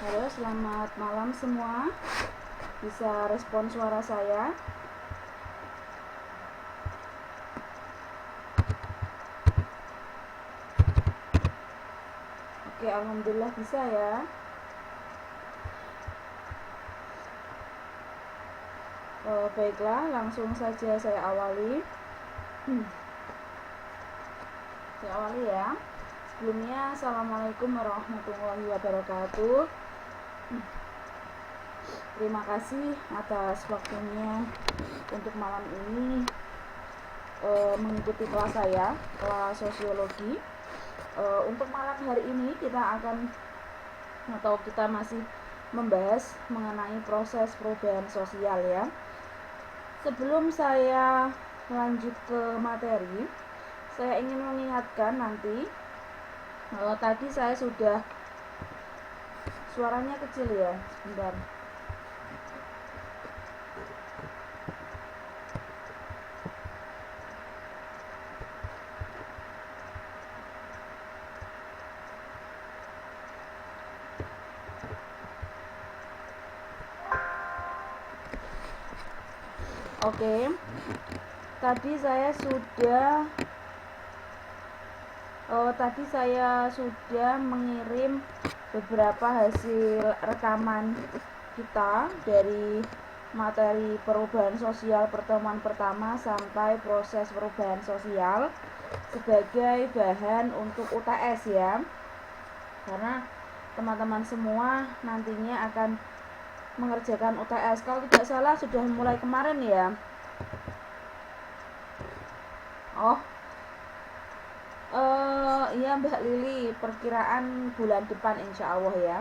Halo, selamat malam semua. Bisa respon suara saya? Oke, alhamdulillah bisa ya. Baiklah, langsung saja saya awali. Saya awali ya. Sebelumnya, Assalamualaikum warahmatullahi wabarakatuh. Terima kasih atas waktunya untuk malam ini mengikuti kelas saya, kelas sosiologi. Untuk malam hari ini kita masih membahas mengenai proses perubahan sosial ya. Sebelum saya lanjut ke materi, saya ingin mengingatkan nanti tadi saya sudah, suaranya kecil ya, sebentar. Oke, tadi saya sudah mengirim beberapa hasil rekaman kita dari materi perubahan sosial pertemuan pertama sampai proses perubahan sosial sebagai bahan untuk UTS ya, karena teman-teman semua nantinya akan mengerjakan UTS. Kalau tidak salah sudah mulai kemarin ya. Iya Mbak Lili, perkiraan bulan depan insya Allah ya,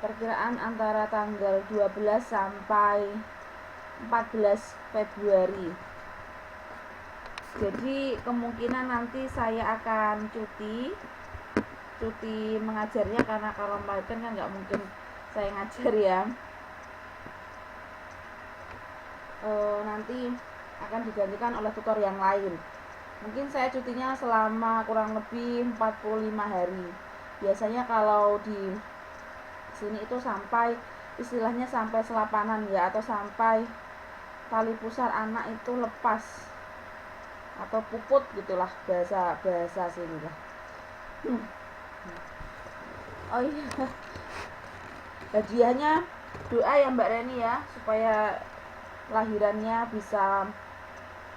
perkiraan antara tanggal 12 sampai 14 Februari. Jadi kemungkinan nanti saya akan cuti mengajarnya, karena kalau Python kan nggak mungkin saya ngajar ya. Nanti akan digantikan oleh tutor yang lain. Mungkin saya cutinya selama kurang lebih 45 hari. Biasanya kalau di sini itu sampai istilahnya sampai selapanan ya, atau sampai tali pusar anak itu lepas atau puput gitulah bahasa sini lah. Oh iya, hadiahnya doa ya Mbak Reni ya, supaya lahirannya bisa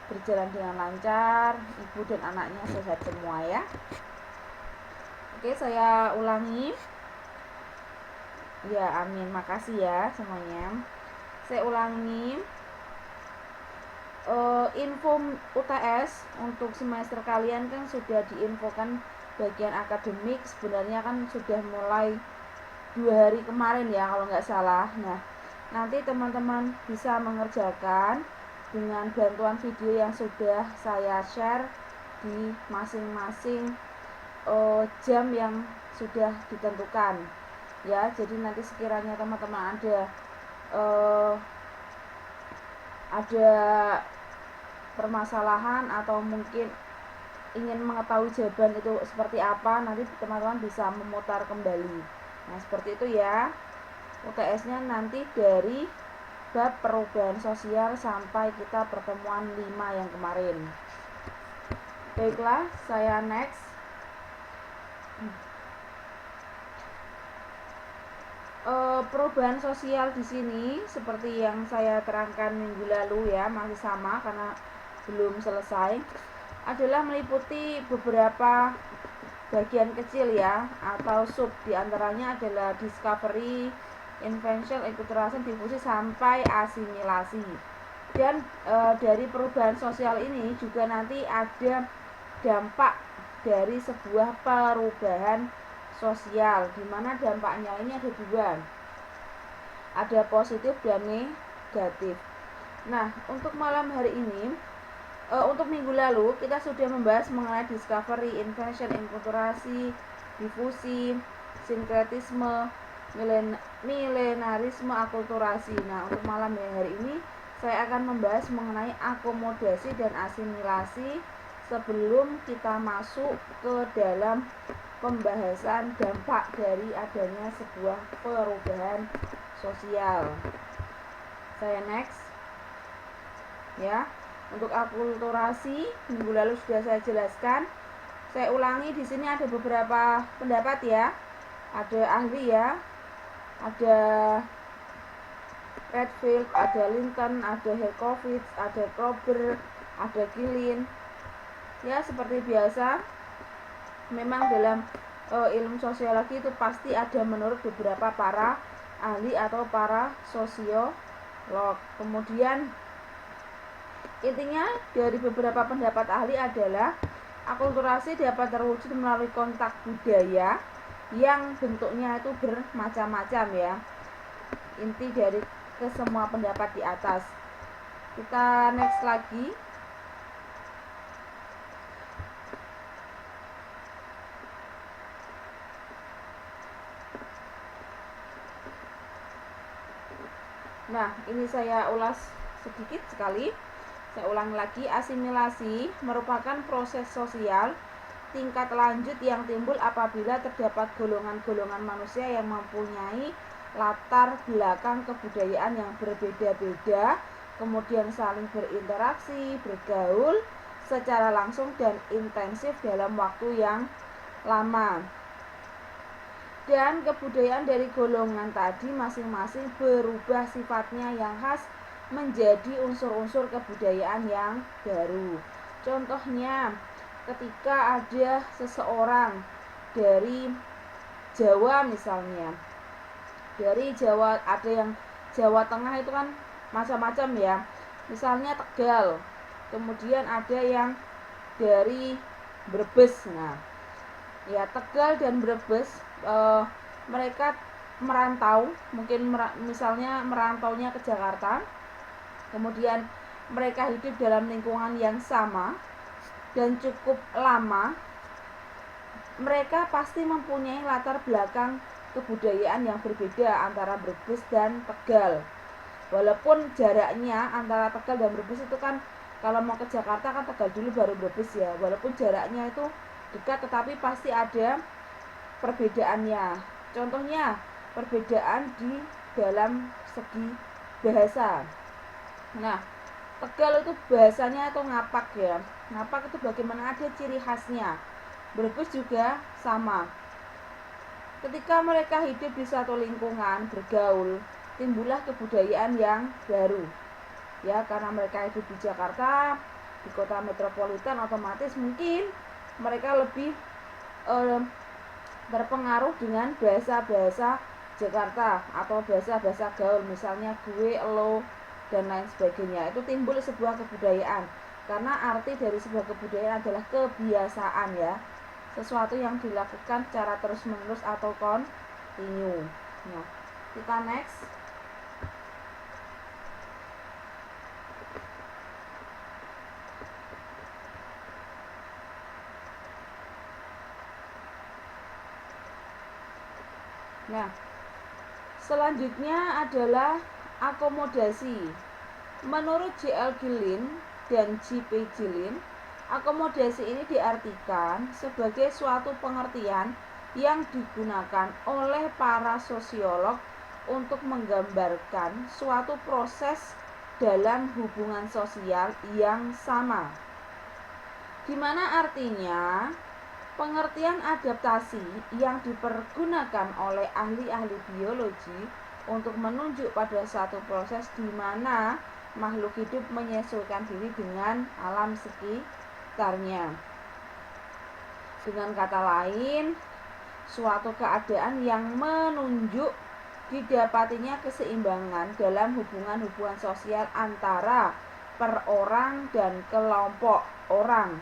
berjalan dengan lancar, ibu dan anaknya sehat semua ya. Oke, saya ulangi ya, amin, makasih ya semuanya. Saya ulangi, info UTS untuk semester kalian kan sudah diinfokan bagian akademik, sebenarnya kan sudah mulai 2 hari kemarin ya kalau nggak salah. Nah, nanti teman-teman bisa mengerjakan dengan bantuan video yang sudah saya share di masing-masing jam yang sudah ditentukan ya. Jadi nanti sekiranya teman-teman ada permasalahan atau mungkin ingin mengetahui jawaban itu seperti apa, nanti teman-teman bisa memutar kembali. Nah seperti itu ya, UTS-nya nanti dari bab perubahan sosial sampai kita pertemuan 5 yang kemarin. Baiklah, saya next. Perubahan sosial di sini seperti yang saya terangkan minggu lalu ya, masih sama karena belum selesai, adalah meliputi beberapa bagian kecil ya, atau sub. Diantaranya adalah discovery, invention, enkulturasi, difusi sampai asimilasi. Dan dari perubahan sosial ini juga nanti ada dampak dari sebuah perubahan sosial, di mana dampaknya ini ada 2, ada positif dan negatif. Nah, untuk malam hari ini, untuk minggu lalu kita sudah membahas mengenai discovery, invention, enkulturasi, difusi, sinkretisme, milenarisme, akulturasi. Nah, untuk malam hari ini saya akan membahas mengenai akomodasi dan asimilasi sebelum kita masuk ke dalam pembahasan dampak dari adanya sebuah perubahan sosial. Saya next ya. Untuk akulturasi minggu lalu sudah saya jelaskan. Saya ulangi, di sini ada beberapa pendapat ya. Ada ahli ya, ada Redfield, ada Lincoln, ada Herkovitz, ada Kroeber, ada Gilin. Ya seperti biasa, memang dalam ilmu sosiologi itu pasti ada menurut beberapa para ahli atau para sosiolog. Kemudian intinya dari beberapa pendapat ahli adalah akulturasi dapat terwujud melalui kontak budaya yang bentuknya itu bermacam-macam ya. Inti dari kesemua pendapat di atas. Kita next lagi. Nah, ini saya ulas sedikit sekali. Saya ulang lagi, asimilasi merupakan proses sosial tingkat lanjut yang timbul apabila terdapat golongan-golongan manusia yang mempunyai latar belakang kebudayaan yang berbeda-beda, kemudian saling berinteraksi, bergaul secara langsung dan intensif dalam waktu yang lama. Dan kebudayaan dari golongan tadi masing-masing berubah sifatnya yang khas menjadi unsur-unsur kebudayaan yang baru. Contohnya, ketika ada seseorang dari Jawa misalnya, dari Jawa ada yang Jawa Tengah itu kan macam-macam ya, misalnya Tegal, kemudian ada yang dari Brebes. Nah, ya Tegal dan Brebes mereka merantau, mungkin misalnya merantaunya ke Jakarta, kemudian mereka hidup dalam lingkungan yang sama dan cukup lama. Mereka pasti mempunyai latar belakang kebudayaan yang berbeda antara Brebes dan Tegal. Walaupun jaraknya antara Tegal dan Brebes itu kan, kalau mau ke Jakarta kan Tegal dulu baru Brebes ya. Walaupun jaraknya itu dekat, tetapi pasti ada perbedaannya. Contohnya perbedaan di dalam segi bahasa. Nah, Tegal itu bahasanya itu ngapak ya. Ngapak itu bagaimana, ada ciri khasnya. Brebes juga sama. Ketika mereka hidup di satu lingkungan, bergaul, timbullah kebudayaan yang baru. Ya, karena mereka hidup di Jakarta, di kota metropolitan, otomatis mungkin mereka lebih terpengaruh dengan bahasa-bahasa Jakarta atau bahasa-bahasa gaul, misalnya gue, lo, dan lain sebagainya. Itu timbul sebuah kebudayaan, karena arti dari sebuah kebudayaan adalah kebiasaan ya, sesuatu yang dilakukan secara terus-menerus atau kontinu. Nah, kita next. Nah, selanjutnya adalah akomodasi. Menurut J.L. Gillin dan J.P. Gillin, akomodasi ini diartikan sebagai suatu pengertian yang digunakan oleh para sosiolog untuk menggambarkan suatu proses dalam hubungan sosial yang sama, di mana artinya pengertian adaptasi yang dipergunakan oleh ahli-ahli biologi untuk menunjuk pada satu proses di mana makhluk hidup menyesuaikan diri dengan alam sekitarnya. Dengan kata lain, suatu keadaan yang menunjuk didapatinya keseimbangan dalam hubungan-hubungan sosial antara perorang dan kelompok orang.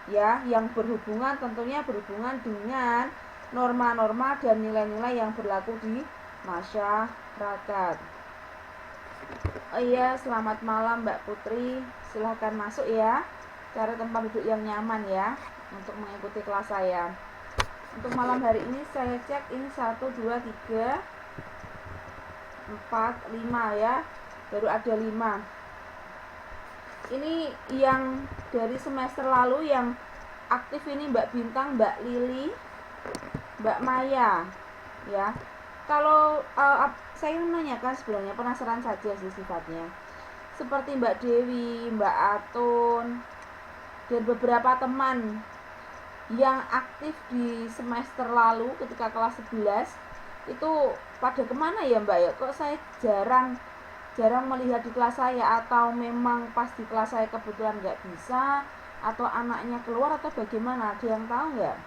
Ya, yang berhubungan tentunya berhubungan dengan norma-norma dan nilai-nilai yang berlaku di masyarakat. Oh iya, selamat malam Mbak Putri. Silahkan masuk ya. Cari tempat duduk yang nyaman ya untuk mengikuti kelas saya. Untuk malam hari ini saya cek ini 1, 2, 3, 4, 5 ya. Baru ada 5. Ini yang dari semester lalu yang aktif ini Mbak Bintang, Mbak Lili, Mbak Maya ya. Kalau saya menanyakan sebenarnya, penasaran saja sih sifatnya, seperti Mbak Dewi, Mbak Atun, dan beberapa teman yang aktif di semester lalu ketika kelas 11 itu pada kemana ya Mbak ya? Kok saya jarang melihat di kelas saya, atau memang pas di kelas saya kebetulan nggak bisa, atau anaknya keluar, atau bagaimana? Ada yang tahu nggak?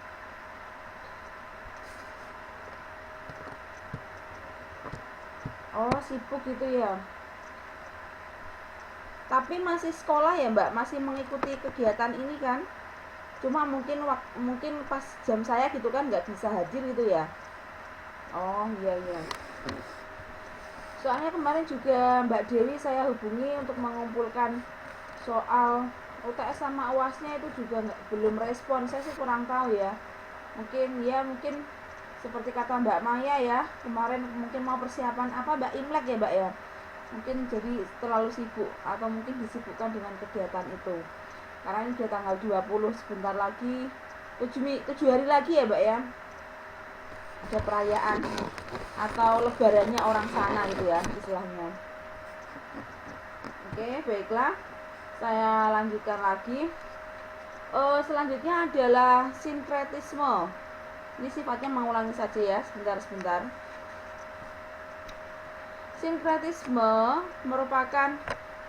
Oh, sibuk gitu ya. Tapi masih sekolah ya Mbak, masih mengikuti kegiatan ini kan? Cuma mungkin pas jam saya gitu kan nggak bisa hadir gitu ya. Oh iya. Soalnya kemarin juga Mbak Dewi saya hubungi untuk mengumpulkan soal UTS sama UASnya, itu juga belum respon. Saya sih kurang tahu ya. Mungkin seperti kata Mbak Maya ya, kemarin mungkin mau persiapan apa Mbak Imlek ya Mbak ya. Mungkin jadi terlalu sibuk, atau mungkin disibukkan dengan kegiatan itu. Karena ini sudah tanggal 20, sebentar lagi 7 hari lagi ya Mbak ya, ada perayaan atau lebarannya orang sana gitu ya istilahnya. Oke, baiklah, saya lanjutkan lagi. Selanjutnya adalah sinkretisme. Ini sifatnya mengulangi saja ya, sebentar. Sinkretisme merupakan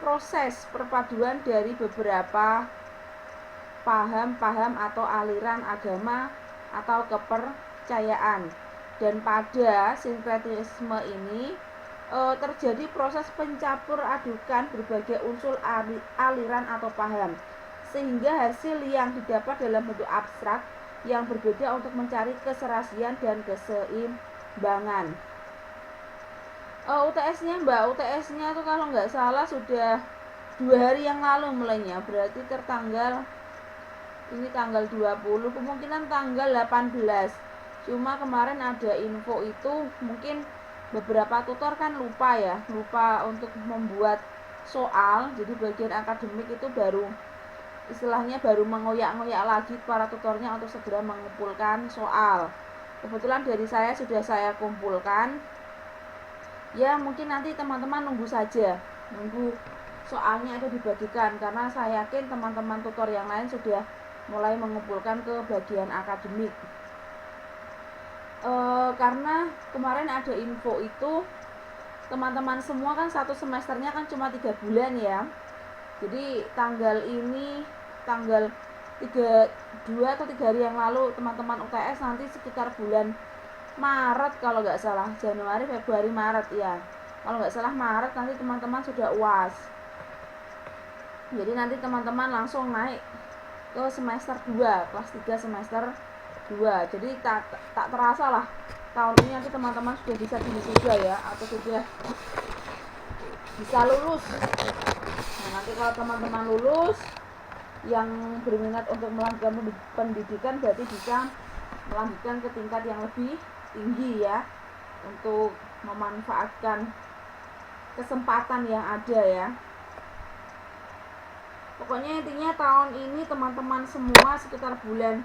proses perpaduan dari beberapa paham-paham atau aliran agama atau kepercayaan. Dan pada sinkretisme ini terjadi proses pencampur adukan berbagai unsur aliran atau paham, sehingga hasil yang didapat dalam bentuk abstrak yang berbeda untuk mencari keserasian dan keseimbangan. UTS-nya Mbak, UTS-nya tuh kalau nggak salah sudah 2 hari yang lalu mulainya, berarti tertanggal ini tanggal 20, kemungkinan tanggal 18. Cuma kemarin ada info itu, mungkin beberapa tutor kan lupa untuk membuat soal, jadi bagian akademik itu istilahnya baru mengoyak-ngoyak lagi para tutornya untuk segera mengumpulkan soal. Kebetulan dari saya sudah saya kumpulkan. Ya mungkin nanti teman-teman nunggu soalnya itu dibagikan, karena saya yakin teman-teman tutor yang lain sudah mulai mengumpulkan ke bagian akademik. Karena kemarin ada info itu, teman-teman semua kan satu semesternya kan cuma 3 bulan ya, jadi tanggal 2 atau 3 hari yang lalu teman-teman UTS nanti sekitar bulan Maret kalau nggak salah, Januari, Februari, Maret ya, kalau nggak salah Maret nanti teman-teman sudah UAS. Jadi nanti teman-teman langsung naik ke semester 2, kelas 3 semester 2. Jadi tak terasa lah tahun ini nanti teman-teman sudah bisa wisuda ya, atau sudah bisa lulus. Nah, nanti kalau teman-teman lulus yang berminat untuk melanjutkan pendidikan berarti bisa melanjutkan ke tingkat yang lebih tinggi ya, untuk memanfaatkan kesempatan yang ada ya. Pokoknya intinya tahun ini teman-teman semua sekitar bulan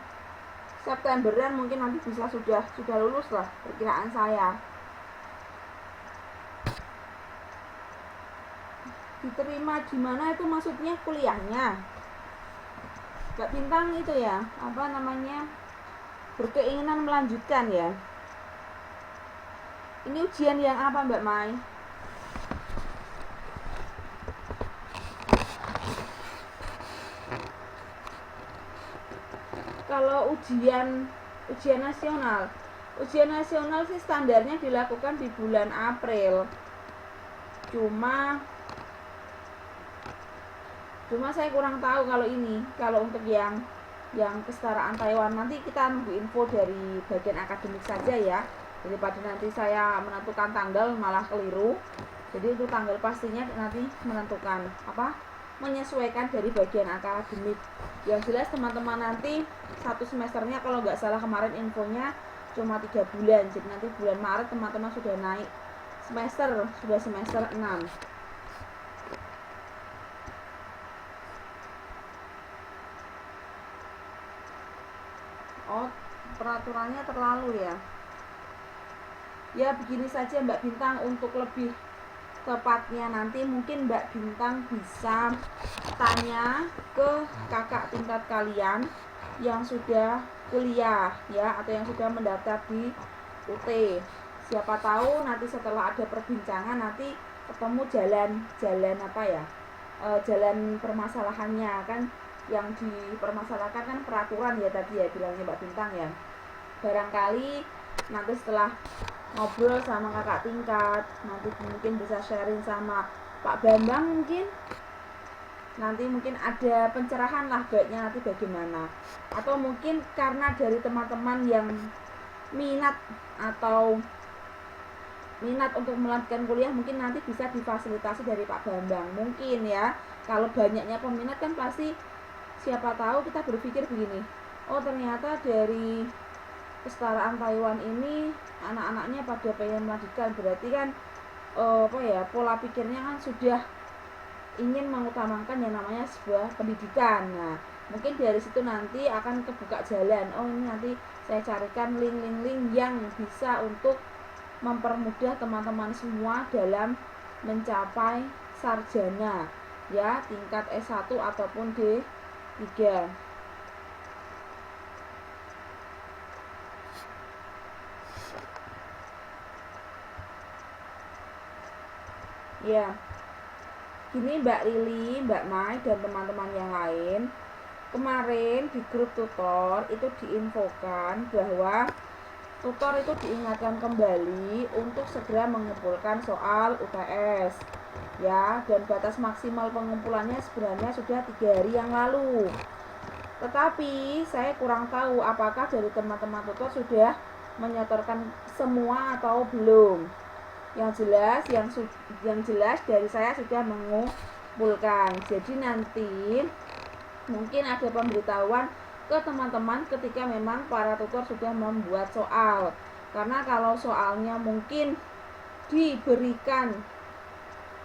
Septemberan mungkin nanti bisa sudah lulus lah, perkiraan saya. Diterima di mana itu maksudnya kuliahnya? Mbak Bintang itu ya, berkeinginan melanjutkan ya. Ini ujian yang apa Mbak Mai? Kalau ujian nasional sih standarnya dilakukan di bulan April. Cuma saya kurang tahu kalau untuk yang kesetaraan Taiwan, nanti kita nunggu info dari bagian akademik saja ya, daripada nanti saya menentukan tanggal malah keliru. Jadi itu tanggal pastinya nanti menyesuaikan dari bagian akademik. Yang jelas teman-teman nanti satu semesternya kalau nggak salah kemarin infonya cuma 3 bulan, jadi nanti bulan Maret teman-teman sudah naik semester 6. Oh, peraturannya terlalu ya. Ya begini saja Mbak Bintang, untuk lebih tepatnya nanti mungkin Mbak Bintang bisa tanya ke kakak tingkat kalian yang sudah kuliah ya, atau yang sudah mendaftar di UT. Siapa tahu nanti setelah ada perbincangan nanti ketemu jalan permasalahannya kan. Yang dipermasalahkan kan peraturan ya tadi ya, bilangnya Mbak Bintang ya. Barangkali nanti setelah ngobrol sama kakak tingkat, nanti mungkin bisa sharing sama Pak Bambang, nanti mungkin ada pencerahan lah baiknya nanti bagaimana. Atau mungkin karena dari teman-teman yang minat untuk melanjutkan kuliah, mungkin nanti bisa difasilitasi dari Pak Bambang mungkin ya. Kalau banyaknya peminat kan pasti siapa tahu kita berpikir begini, oh ternyata dari kesetaraan Taiwan ini anak-anaknya pada pengen melanjutkan, berarti kan pola pikirnya kan sudah ingin mengutamakan yang namanya sebuah pendidikan. Nah mungkin dari situ nanti akan kebuka jalan, oh ini nanti saya carikan link-link yang bisa untuk mempermudah teman-teman semua dalam mencapai sarjana ya, tingkat S1 ataupun D3. Ya, gini Mbak Lili, Mbak Mai, dan teman-teman yang lain. Kemarin di grup tutor itu diinfokan bahwa tutor itu diingatkan kembali untuk segera mengumpulkan soal UTS ya, dan batas maksimal pengumpulannya sebenarnya sudah 3 hari yang lalu. Tetapi saya kurang tahu apakah dari teman-teman tutor sudah menyetorkan semua atau belum. Yang jelas dari saya sudah mengumpulkan. Jadi nanti mungkin ada pemberitahuan ke teman-teman ketika memang para tutor sudah membuat soal. Karena kalau soalnya mungkin diberikan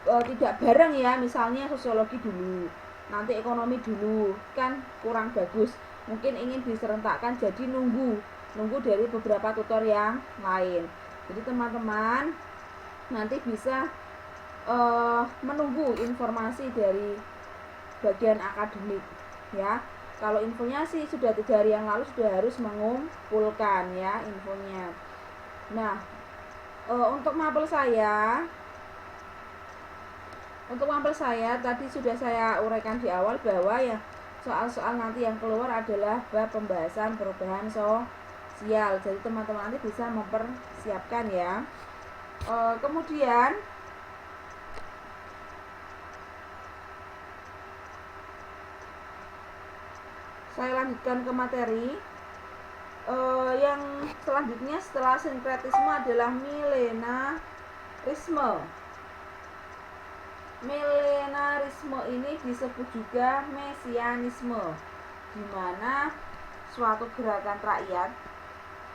tidak bareng ya, misalnya sosiologi dulu, nanti ekonomi dulu, kan kurang bagus. Mungkin ingin diserentakkan, jadi nunggu dari beberapa tutor yang lain. Jadi teman-teman nanti bisa menunggu informasi dari bagian akademik ya. Kalau infonya sih sudah 3 hari yang lalu sudah harus mengumpulkan ya infonya. Nah, untuk mapel saya tadi sudah saya uraikan di awal bahwa ya soal-soal nanti yang keluar adalah bab pembahasan perubahan sosial. Jadi teman-teman nanti bisa mempersiapkan ya. Kemudian saya lanjutkan ke materi. Yang selanjutnya setelah sinkretisme adalah milenarisme. Milenarisme ini disebut juga mesianisme, di mana suatu gerakan rakyat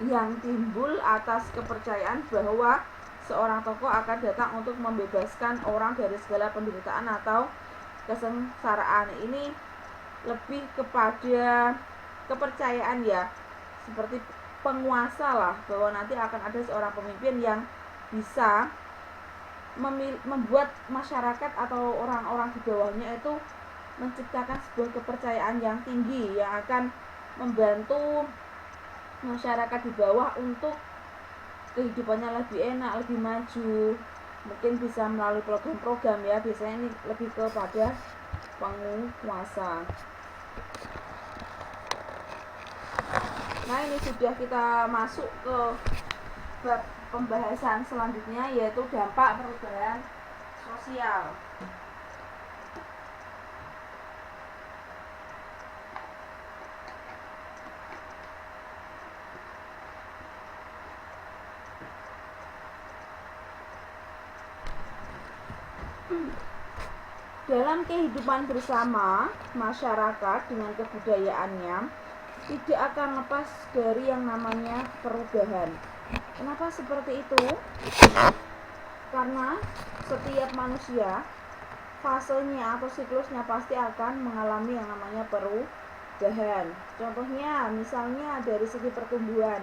yang timbul atas kepercayaan bahwa seorang tokoh akan datang untuk membebaskan orang dari segala penderitaan atau kesengsaraan. Ini lebih kepada kepercayaan ya, seperti penguasa lah, bahwa nanti akan ada seorang pemimpin yang bisa membuat masyarakat atau orang-orang di bawahnya itu menciptakan sebuah kepercayaan yang tinggi yang akan membantu masyarakat di bawah untuk kehidupannya lebih enak, lebih maju. Mungkin bisa melalui program-program ya, biasanya ini lebih kepada penguasa. Nah, ini sudah kita masuk ke bab pembahasan selanjutnya, yaitu dampak perubahan sosial. Dalam kehidupan bersama, masyarakat dengan kebudayaannya tidak akan lepas dari yang namanya perubahan. Kenapa seperti itu? Karena setiap manusia fasenya atau siklusnya pasti akan mengalami yang namanya perubahan. Contohnya misalnya dari segi pertumbuhan,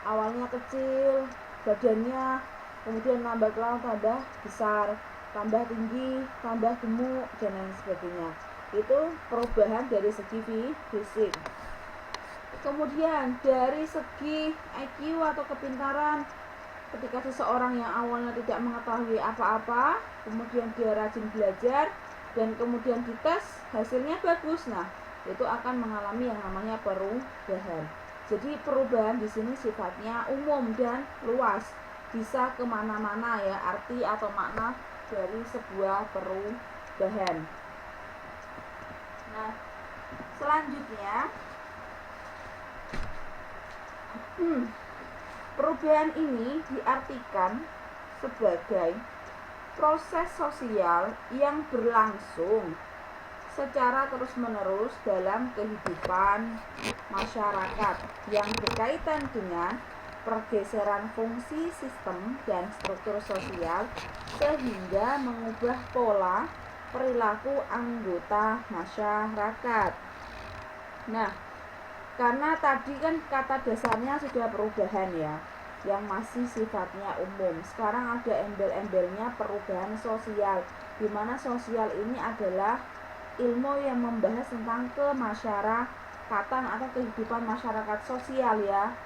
awalnya kecil badannya, kemudian lambat laun tambah besar, tambah tinggi, tambah gemuk, dan lain sebagainya. Itu perubahan dari segi fisik. Kemudian dari segi IQ atau kepintaran, ketika seseorang yang awalnya tidak mengetahui apa-apa, kemudian dia rajin belajar dan kemudian dites hasilnya bagus, nah itu akan mengalami yang namanya perubahan. Jadi perubahan di sini sifatnya umum dan luas, bisa kemana-mana ya arti atau makna dari sebuah perubahan. Nah, selanjutnya perubahan ini diartikan sebagai proses sosial yang berlangsung secara terus-menerus dalam kehidupan masyarakat yang berkaitan dengan pergeseran fungsi sistem dan struktur sosial sehingga mengubah pola perilaku anggota masyarakat. Nah, karena tadi kan kata dasarnya sudah perubahan ya, yang masih sifatnya umum. Sekarang ada embel-embelnya perubahan sosial, di mana sosial ini adalah ilmu yang membahas tentang kemasyarakatan atau kehidupan masyarakat sosial ya.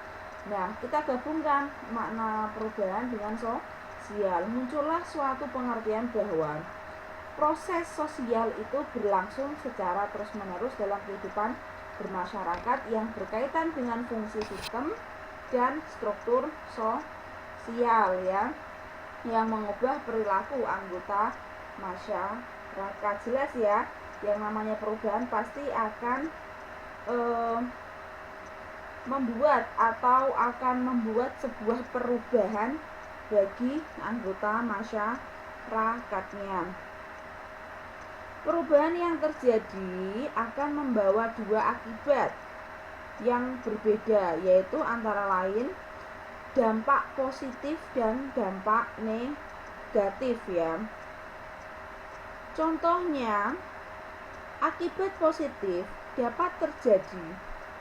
Nah, kita gabungkan makna perubahan dengan sosial, muncullah suatu pengertian bahwa proses sosial itu berlangsung secara terus-menerus dalam kehidupan bermasyarakat yang berkaitan dengan fungsi sistem dan struktur sosial ya, yang mengubah perilaku anggota masyarakat. Jelas ya, yang namanya perubahan pasti akan membuat sebuah perubahan bagi anggota masyarakatnya. Perubahan yang terjadi akan membawa dua akibat yang berbeda, yaitu antara lain dampak positif dan dampak negatif ya. Contohnya, akibat positif dapat terjadi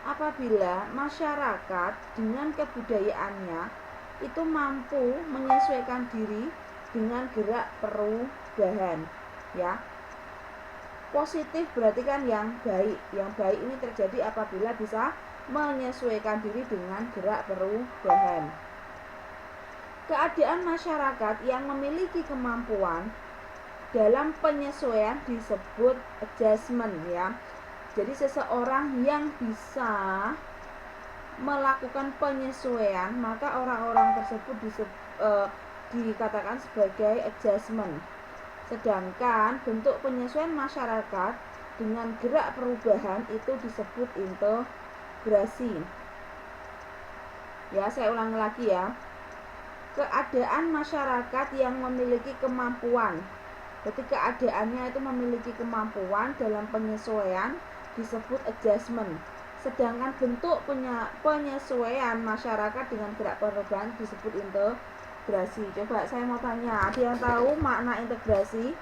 apabila masyarakat dengan kebudayaannya itu mampu menyesuaikan diri dengan gerak perubahan ya. Positif berarti kan yang baik. Yang baik ini terjadi apabila bisa menyesuaikan diri dengan gerak perubahan. Keadaan masyarakat yang memiliki kemampuan dalam penyesuaian disebut adjustment ya. Jadi seseorang yang bisa melakukan penyesuaian, maka orang-orang tersebut dikatakan sebagai adjustment. Sedangkan bentuk penyesuaian masyarakat dengan gerak perubahan itu disebut integrasi. Ya, saya ulangi lagi ya. Keadaan masyarakat yang memiliki kemampuan, berarti keadaannya itu memiliki kemampuan dalam penyesuaian disebut adjustment. Sedangkan bentuk penyesuaian masyarakat dengan gerak perubahan disebut integrasi. Coba saya mau tanya, ada yang tahu makna integrasi?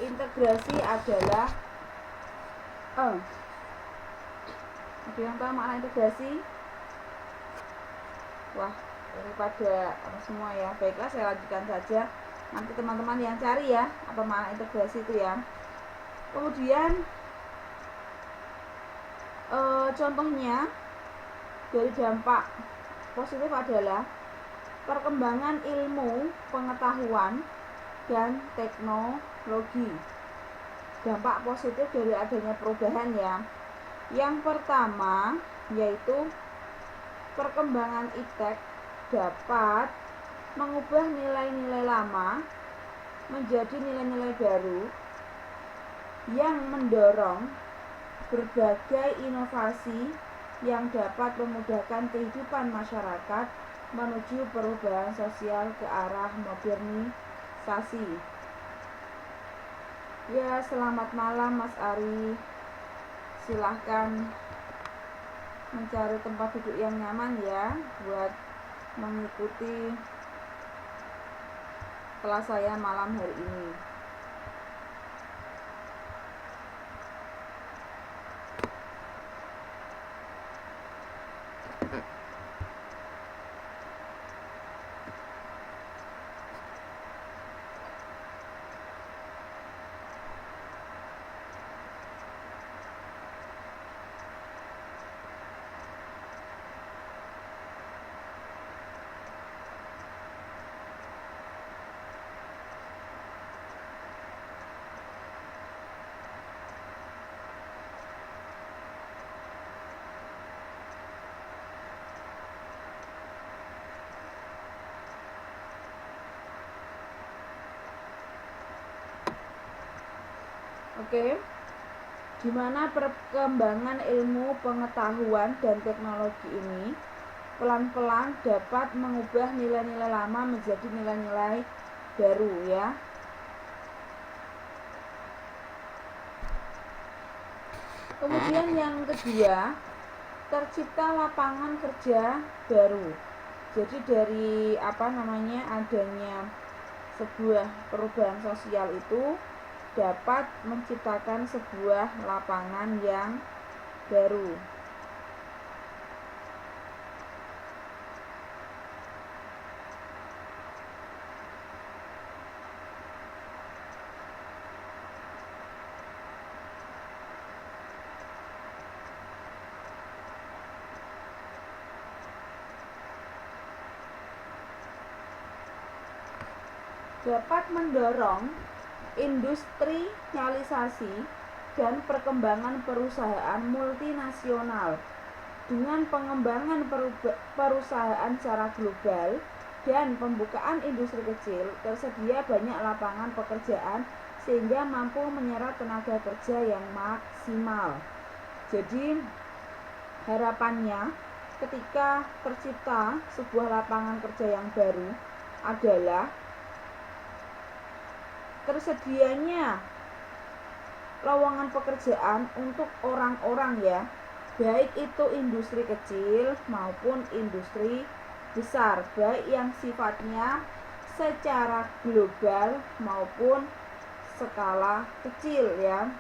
Integrasi adalah ada yang tahu makna integrasi? Wah, daripada semua ya. Baiklah, saya lanjutkan saja. Nanti teman-teman yang cari ya apa makna integrasi itu ya. Kemudian contohnya dari dampak positif adalah perkembangan ilmu, pengetahuan, dan teknologi. Dampak positif dari adanya perubahan ya. Yang pertama yaitu perkembangan iptek dapat mengubah nilai-nilai lama menjadi nilai-nilai baru yang mendorong berbagai inovasi yang dapat memudahkan kehidupan masyarakat menuju perubahan sosial ke arah modernisasi. Ya, selamat malam Mas Ari. Silahkan mencari tempat duduk yang nyaman ya buat mengikuti kelas saya malam hari ini. Oke. di mana perkembangan ilmu pengetahuan dan teknologi ini pelan-pelan dapat mengubah nilai-nilai lama menjadi nilai-nilai baru ya. Kemudian yang kedua, tercipta lapangan kerja baru. Jadi dari adanya sebuah perubahan sosial itu dapat menciptakan sebuah lapangan yang baru. Dapat mendorong industrialisasi dan perkembangan perusahaan multinasional. Dengan pengembangan perusahaan secara global dan pembukaan industri kecil, tersedia banyak lapangan pekerjaan sehingga mampu menyerap tenaga kerja yang maksimal. Jadi harapannya ketika tercipta sebuah lapangan kerja yang baru adalah tersedianya lowongan pekerjaan untuk orang-orang ya, baik itu industri kecil maupun industri besar, baik yang sifatnya secara global maupun skala kecil ya,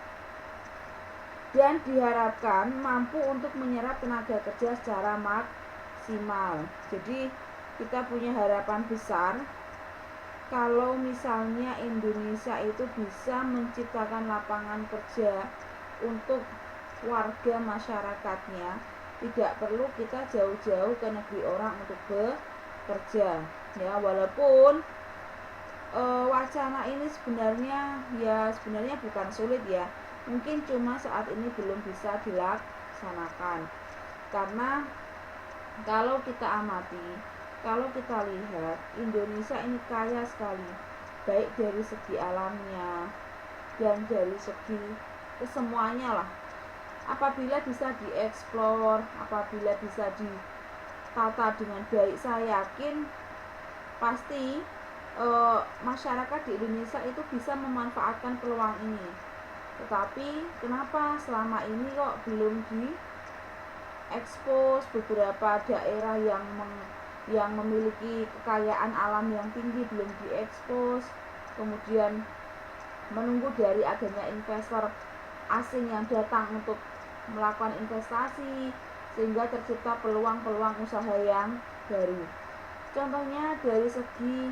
dan diharapkan mampu untuk menyerap tenaga kerja secara maksimal. Jadi kita punya harapan besar kalau misalnya Indonesia itu bisa menciptakan lapangan kerja untuk warga masyarakatnya, tidak perlu kita jauh-jauh ke negeri orang untuk bekerja ya, walaupun wacana ini sebenarnya bukan sulit ya, mungkin cuma saat ini belum bisa dilaksanakan. Karena kalau kita amati, kalau kita lihat, Indonesia ini kaya sekali, baik dari segi alamnya dan dari segi kesemuanya lah. Apabila bisa dieksplor, apabila bisa ditata dengan baik, saya yakin pasti masyarakat di Indonesia itu bisa memanfaatkan peluang ini. Tetapi kenapa selama ini kok belum diekspos? Beberapa daerah yang memiliki kekayaan alam yang tinggi belum diekspos, kemudian menunggu dari adanya investor asing yang datang untuk melakukan investasi sehingga tercipta peluang-peluang usaha yang baru. Contohnya dari segi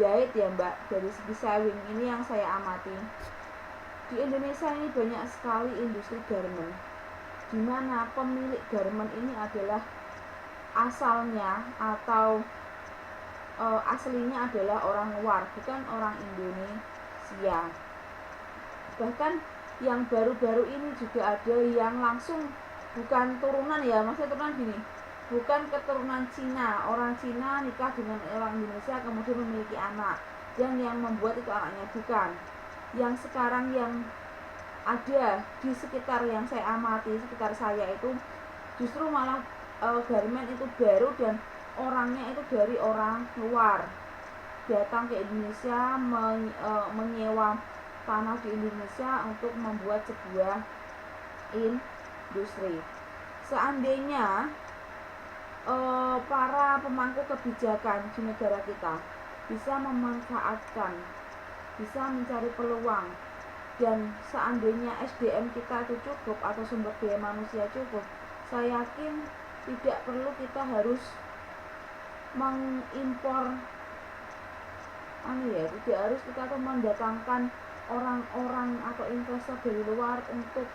jahit ya Mbak, dari segi sewing ini yang saya amati. Di Indonesia ini banyak sekali industri garment, di mana pemilik garment ini adalah asalnya atau aslinya adalah orang luar, bukan orang Indonesia. Bahkan yang baru-baru ini juga ada yang langsung bukan turunan ya, maksudnya turunan gini, bukan keturunan Cina, orang Cina nikah dengan orang Indonesia kemudian memiliki anak, dan yang membuat itu anaknya bukan. Yang sekarang yang ada di sekitar yang saya amati, sekitar saya itu justru malah garment itu baru dan orangnya itu dari orang luar, datang ke Indonesia, menyewa tanah di Indonesia untuk membuat sebuah industri. Seandainya para pemangku kebijakan di negara kita bisa memanfaatkan, bisa mencari peluang, dan seandainya SDM kita itu cukup atau sumber daya manusia cukup, saya yakin tidak perlu kita harus mengimpor tidak harus kita tuh mendatangkan orang-orang atau investor dari luar untuk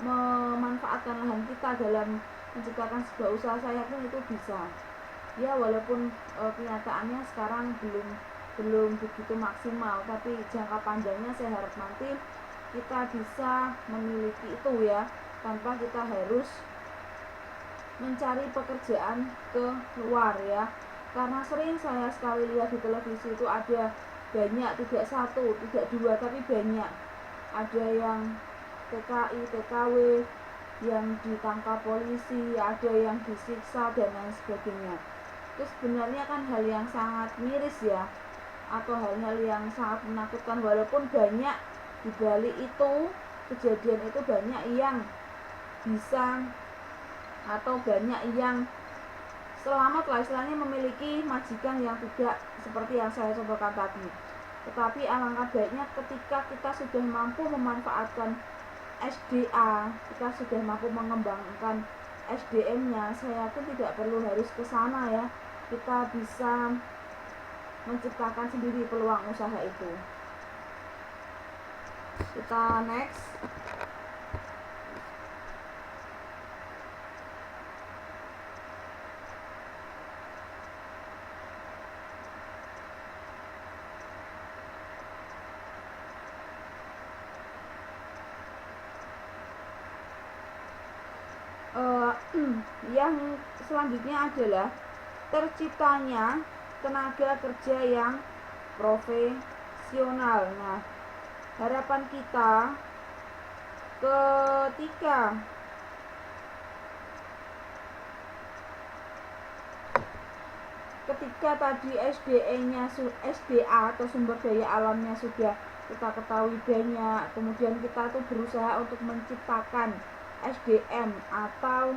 memanfaatkan lahan kita dalam menciptakan sebuah usaha. Saya yakin itu bisa ya, walaupun kenyataannya sekarang belum begitu maksimal, tapi jangka panjangnya saya harap nanti kita bisa memiliki itu ya, tanpa kita harus mencari pekerjaan ke luar ya. Karena sering saya sekali lihat di televisi itu ada banyak, tidak satu, tidak dua, tapi banyak. Ada yang TKI, TKW yang ditangkap polisi, ada yang disiksa dan lain sebagainya. Itu sebenarnya kan hal yang sangat miris ya, atau hal-hal yang sangat menakutkan, walaupun banyak di balik itu kejadian itu banyak yang bisa atau banyak yang selamat lah istilahnya, memiliki majikan yang tidak seperti yang saya contohkan tadi. Tetapi alangkah baiknya ketika kita sudah mampu memanfaatkan SDA, kita sudah mampu mengembangkan SDM-nya, saya yakin tidak perlu harus ke sana ya. Kita bisa menciptakan sendiri peluang usaha itu. Kita next. Yang selanjutnya adalah terciptanya tenaga kerja yang profesional. Nah, harapan kita ketika tadi SDA atau sumber daya alamnya sudah kita ketahui banyak, kemudian kita tuh berusaha untuk menciptakan SDM atau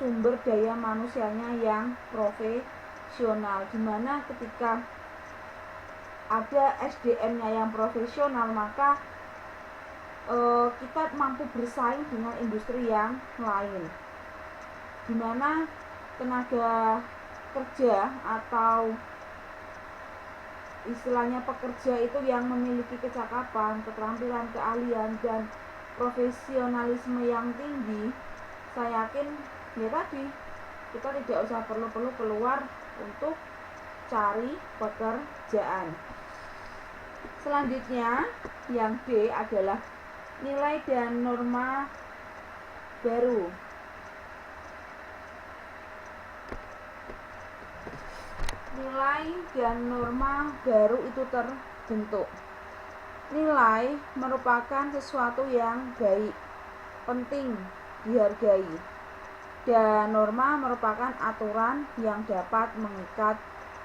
sumber daya manusianya yang profesional, dimana ketika ada SDM-nya yang profesional, maka kita mampu bersaing dengan industri yang lain, dimana tenaga kerja atau istilahnya pekerja itu yang memiliki kecakapan, keterampilan, keahlian, dan profesionalisme yang tinggi, saya yakin ya tadi kita tidak usah perlu keluar untuk cari pekerjaan. Selanjutnya yang D adalah nilai dan norma baru. Nilai dan norma baru itu terbentuk. Nilai merupakan sesuatu yang baik, penting, dihargai. Dan norma merupakan aturan yang dapat mengikat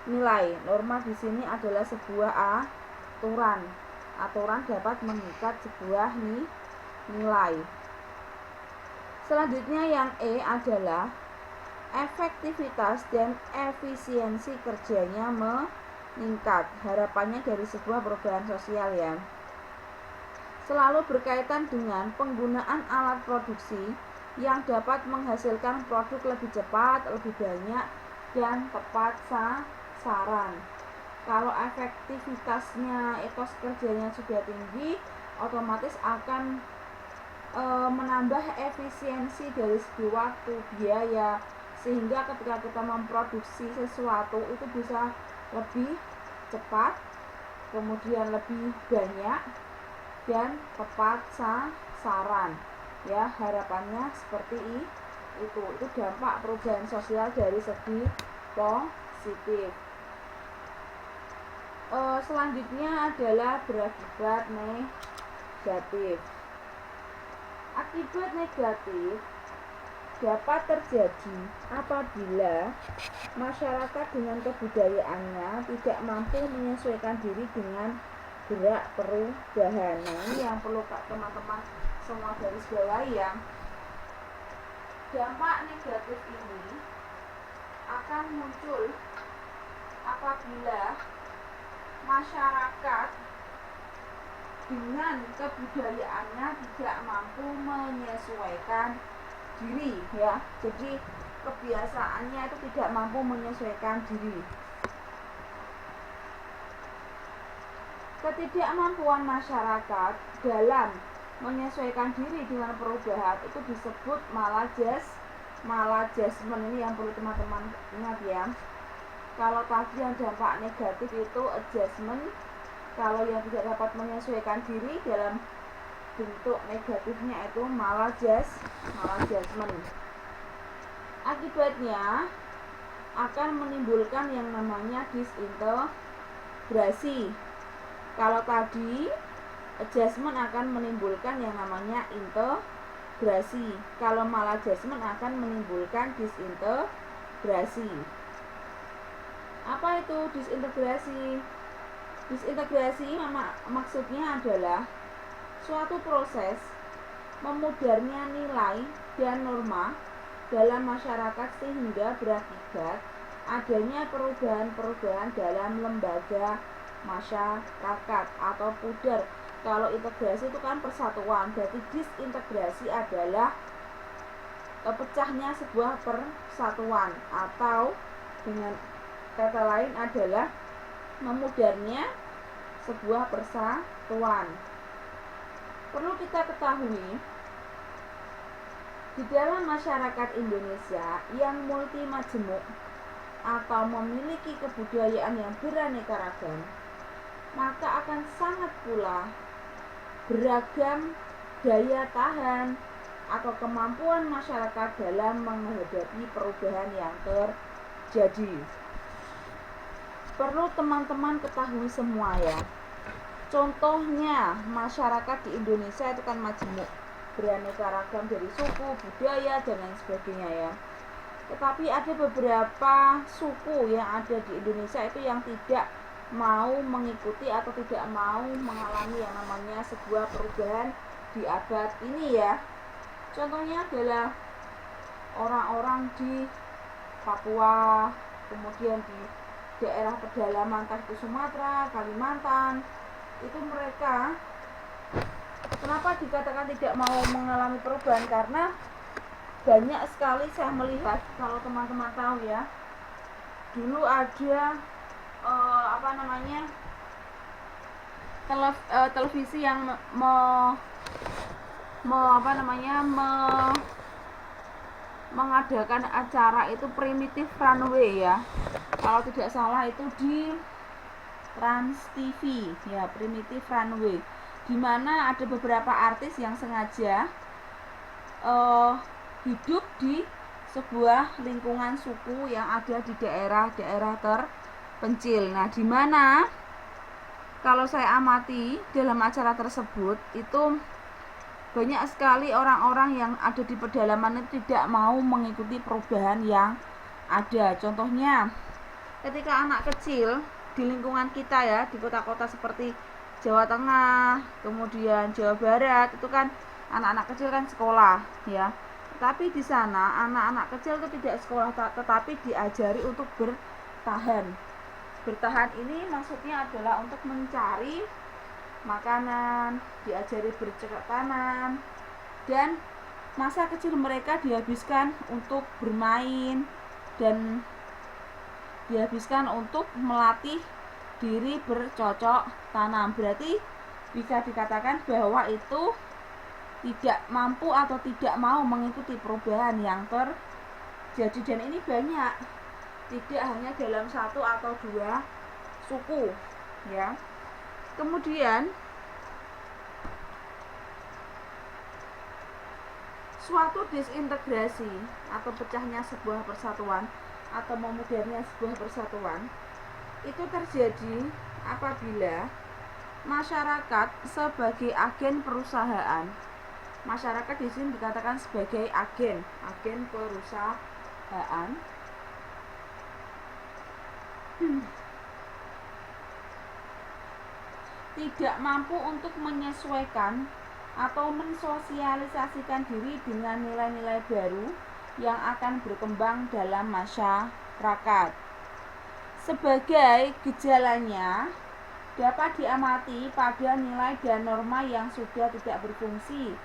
nilai. Norma di sini adalah sebuah aturan. Aturan dapat mengikat sebuah nilai. Selanjutnya yang E adalah efektivitas dan efisiensi kerjanya meningkat. Harapannya dari sebuah perubahan sosial ya. Selalu berkaitan dengan penggunaan alat produksi yang dapat menghasilkan produk lebih cepat, lebih banyak, dan tepat sasaran. Kalau efektivitasnya, etos kerjanya sudah tinggi, otomatis akan menambah efisiensi dari segi waktu, biaya, sehingga ketika kita memproduksi sesuatu itu bisa lebih cepat, kemudian lebih banyak, dan tepat sasaran. Ya, harapannya seperti itu dampak perubahan sosial dari segi positif. Selanjutnya adalah berakibat negatif. Akibat negatif dapat terjadi apabila masyarakat dengan kebudayaannya tidak mampu menyesuaikan diri dengan gerak perubahan. Nah, ini yang perlu teman-teman semua garis bawahi ya. Dampak negatif ini akan muncul apabila masyarakat dengan kebudayaannya tidak mampu menyesuaikan diri ya. Jadi kebiasaannya itu tidak mampu menyesuaikan diri. Ketidakmampuan masyarakat dalam menyesuaikan diri dengan perubahan itu disebut maladjustment. Ini yang perlu teman-teman ingat ya. Kalau tadi yang dampak negatif itu adjustment, kalau yang tidak dapat menyesuaikan diri dalam bentuk negatifnya itu maladjustment. Akibatnya akan menimbulkan yang namanya disintegrasi. Kalau tadi adjustment akan menimbulkan yang namanya integrasi. Kalau maladjustment akan menimbulkan disintegrasi. Apa itu disintegrasi? Disintegrasi maksudnya adalah suatu proses memudarnya nilai dan norma dalam masyarakat sehingga berakibat adanya perubahan-perubahan dalam lembaga masyarakat atau pudar. Kalau integrasi itu kan persatuan, berarti disintegrasi adalah pecahnya sebuah persatuan, atau dengan kata lain adalah memudarnya sebuah persatuan. Perlu kita ketahui, di dalam masyarakat Indonesia yang multi majemuk atau memiliki kebudayaan yang beraneka ragam, maka akan sangat pula beragam daya tahan atau kemampuan masyarakat dalam menghadapi perubahan yang terjadi. Perlu teman-teman ketahui semua ya. Contohnya masyarakat di Indonesia itu kan majemuk, beraneka ragam dari suku, budaya, dan lain sebagainya ya. Tetapi ada beberapa suku yang ada di Indonesia itu yang tidak mau mengikuti atau tidak mau mengalami yang namanya sebuah perubahan di abad ini ya. Contohnya adalah orang-orang di Papua, kemudian di daerah pedalaman entah itu Sumatera, Kalimantan. Itu mereka kenapa dikatakan tidak mau mengalami perubahan? Karena banyak sekali saya melihat, kalau teman-teman tahu ya, dulu ada televisi yang mengadakan acara itu Primitive Runway ya, kalau tidak salah itu di Trans TV ya, Primitive Runway, di mana ada beberapa artis yang sengaja hidup di sebuah lingkungan suku yang ada di daerah-daerah terpencil. Nah, di mana kalau saya amati dalam acara tersebut itu banyak sekali orang-orang yang ada di pedalaman itu tidak mau mengikuti perubahan yang ada. Contohnya ketika anak kecil di lingkungan kita ya, di kota-kota seperti Jawa Tengah, kemudian Jawa Barat, itu kan anak-anak kecil kan sekolah ya. Tapi di sana anak-anak kecil itu tidak sekolah, tetapi diajari untuk bertahan. Bertahan ini maksudnya adalah untuk mencari makanan, diajari bercocok tanam, dan masa kecil mereka dihabiskan untuk bermain dan dihabiskan untuk melatih diri bercocok tanam. Berarti bisa dikatakan bahwa itu tidak mampu atau tidak mau mengikuti perubahan yang terjadi, dan ini banyak, tidak hanya dalam satu atau dua suku ya. Kemudian suatu disintegrasi atau pecahnya sebuah persatuan atau memudarnya sebuah persatuan itu terjadi apabila masyarakat sebagai agen perusahaan. Masyarakat di sini dikatakan sebagai agen perusahaan. Tidak mampu untuk menyesuaikan atau mensosialisasikan diri dengan nilai-nilai baru yang akan berkembang dalam masyarakat. Sebagai gejalanya dapat diamati pada nilai dan norma yang sudah tidak berfungsi,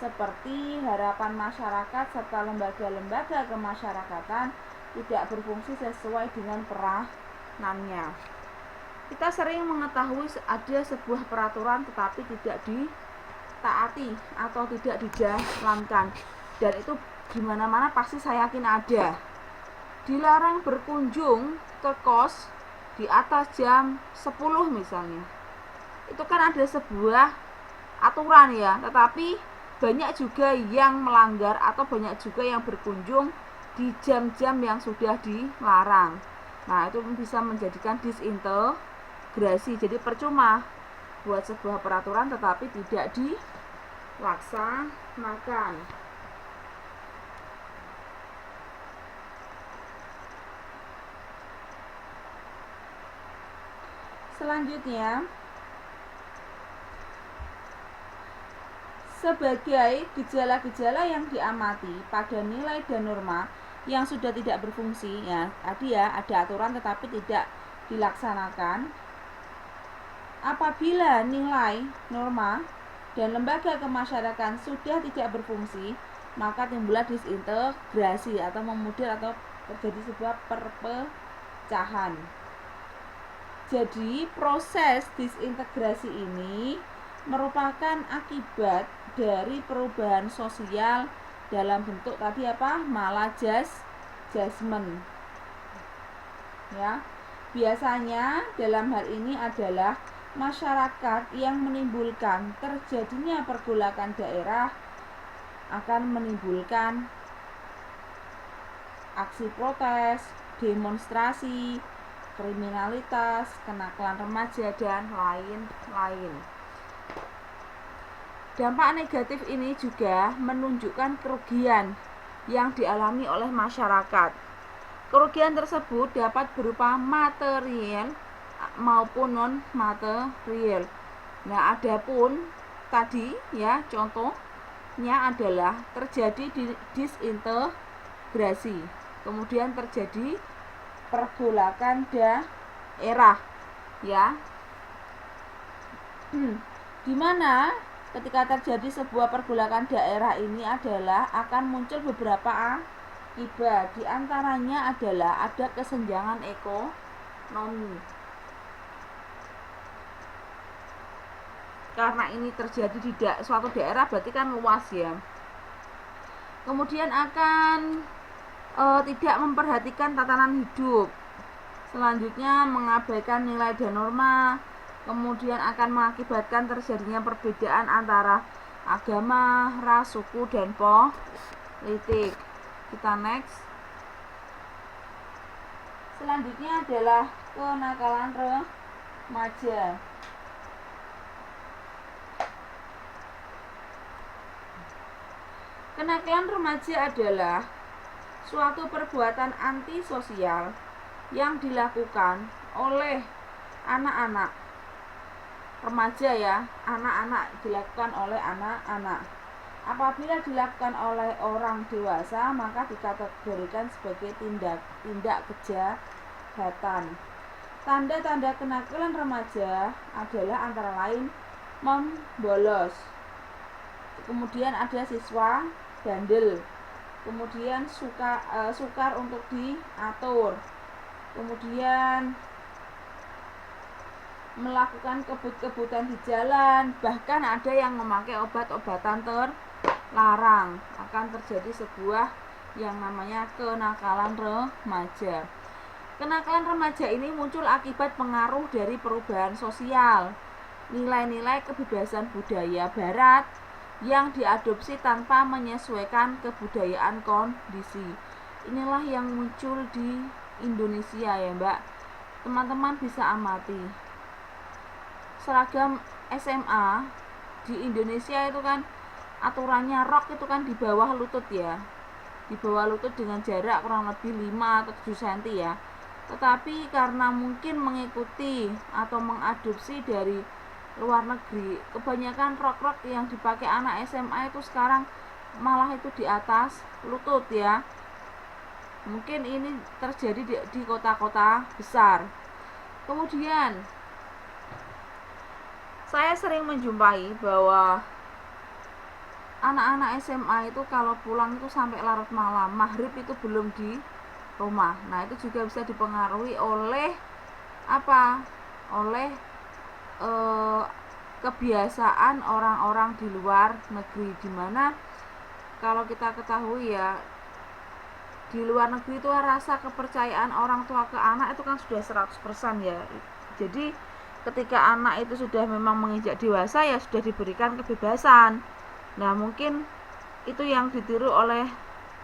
seperti harapan masyarakat serta lembaga-lembaga kemasyarakatan tidak berfungsi sesuai dengan peranannya. Kita sering mengetahui ada sebuah peraturan tetapi tidak ditaati atau tidak dijalankan, dan itu di mana-mana pasti saya yakin ada. Dilarang berkunjung ke kos di atas jam 10 misalnya. Itu kan ada sebuah aturan ya, tetapi banyak juga yang melanggar atau banyak juga yang berkunjung di jam-jam yang sudah dilarang. Nah, itu bisa menjadikan disintegrasi. Jadi percuma membuat sebuah peraturan tetapi tidak dilaksanakan. Selanjutnya, sebagai gejala-gejala yang diamati pada nilai dan norma yang sudah tidak berfungsi, ya tadi ya, ada aturan tetapi tidak dilaksanakan. Apabila nilai, norma, dan lembaga kemasyarakatan sudah tidak berfungsi, maka timbullah disintegrasi atau memudar atau terjadi sebuah perpecahan. Jadi proses disintegrasi ini merupakan akibat dari perubahan sosial dalam bentuk tadi apa? Maladjustment. Ya. Biasanya dalam hal ini adalah masyarakat yang menimbulkan terjadinya pergolakan daerah akan menimbulkan aksi protes, demonstrasi, kriminalitas, kenakalan remaja, dan lain-lain. Dampak negatif ini juga menunjukkan kerugian yang dialami oleh masyarakat. Kerugian tersebut dapat berupa material maupun non-material. Nah, adapun tadi ya contohnya adalah terjadi disintegrasi, kemudian terjadi pergolakan daerah, ya. Di mana ketika terjadi sebuah pergolakan daerah ini adalah akan muncul beberapa akibat. Di antaranya adalah ada kesenjangan ekonomi. Karena ini terjadi di suatu daerah berarti kan luas ya. Kemudian akan tidak memperhatikan tatanan hidup. Selanjutnya mengabaikan nilai dan norma. Kemudian akan mengakibatkan terjadinya perbedaan antara agama, ras, suku, dan politik. Kita next. Selanjutnya adalah kenakalan remaja. Kenakalan remaja adalah suatu perbuatan antisosial yang dilakukan oleh anak-anak remaja ya, anak-anak dilakukan oleh anak-anak. Apabila dilakukan oleh orang dewasa maka dikategorikan sebagai tindak kejahatan. Tanda-tanda kenakalan remaja adalah antara lain membolos. Kemudian ada siswa bandel. Kemudian sukar untuk diatur, kemudian melakukan kebut-kebutan di jalan, bahkan ada yang memakai obat-obatan terlarang. Akan terjadi sebuah yang namanya kenakalan remaja. Kenakalan remaja ini muncul akibat pengaruh dari perubahan sosial, nilai-nilai kebebasan budaya barat yang diadopsi tanpa menyesuaikan kebudayaan kondisi. Inilah yang muncul di Indonesia ya Mbak. Teman-teman bisa amati. Seragam SMA di Indonesia itu kan aturannya rok itu kan di bawah lutut ya. Di bawah lutut dengan jarak kurang lebih 5 atau 7 cm ya. Tetapi karena mungkin mengikuti atau mengadopsi dari luar negeri, kebanyakan rok-rok yang dipakai anak SMA itu sekarang malah itu di atas lutut ya. Mungkin ini terjadi di kota-kota besar. Kemudian saya sering menjumpai bahwa anak-anak SMA itu kalau pulang itu sampai larut malam, maghrib itu belum di rumah. Nah, itu juga bisa dipengaruhi oleh apa? Oleh kebiasaan orang-orang di luar negeri, dimana kalau kita ketahui ya di luar negeri itu rasa kepercayaan orang tua ke anak itu kan sudah 100% ya. Jadi ketika anak itu sudah memang menginjak dewasa ya sudah diberikan kebebasan. Nah, mungkin itu yang ditiru oleh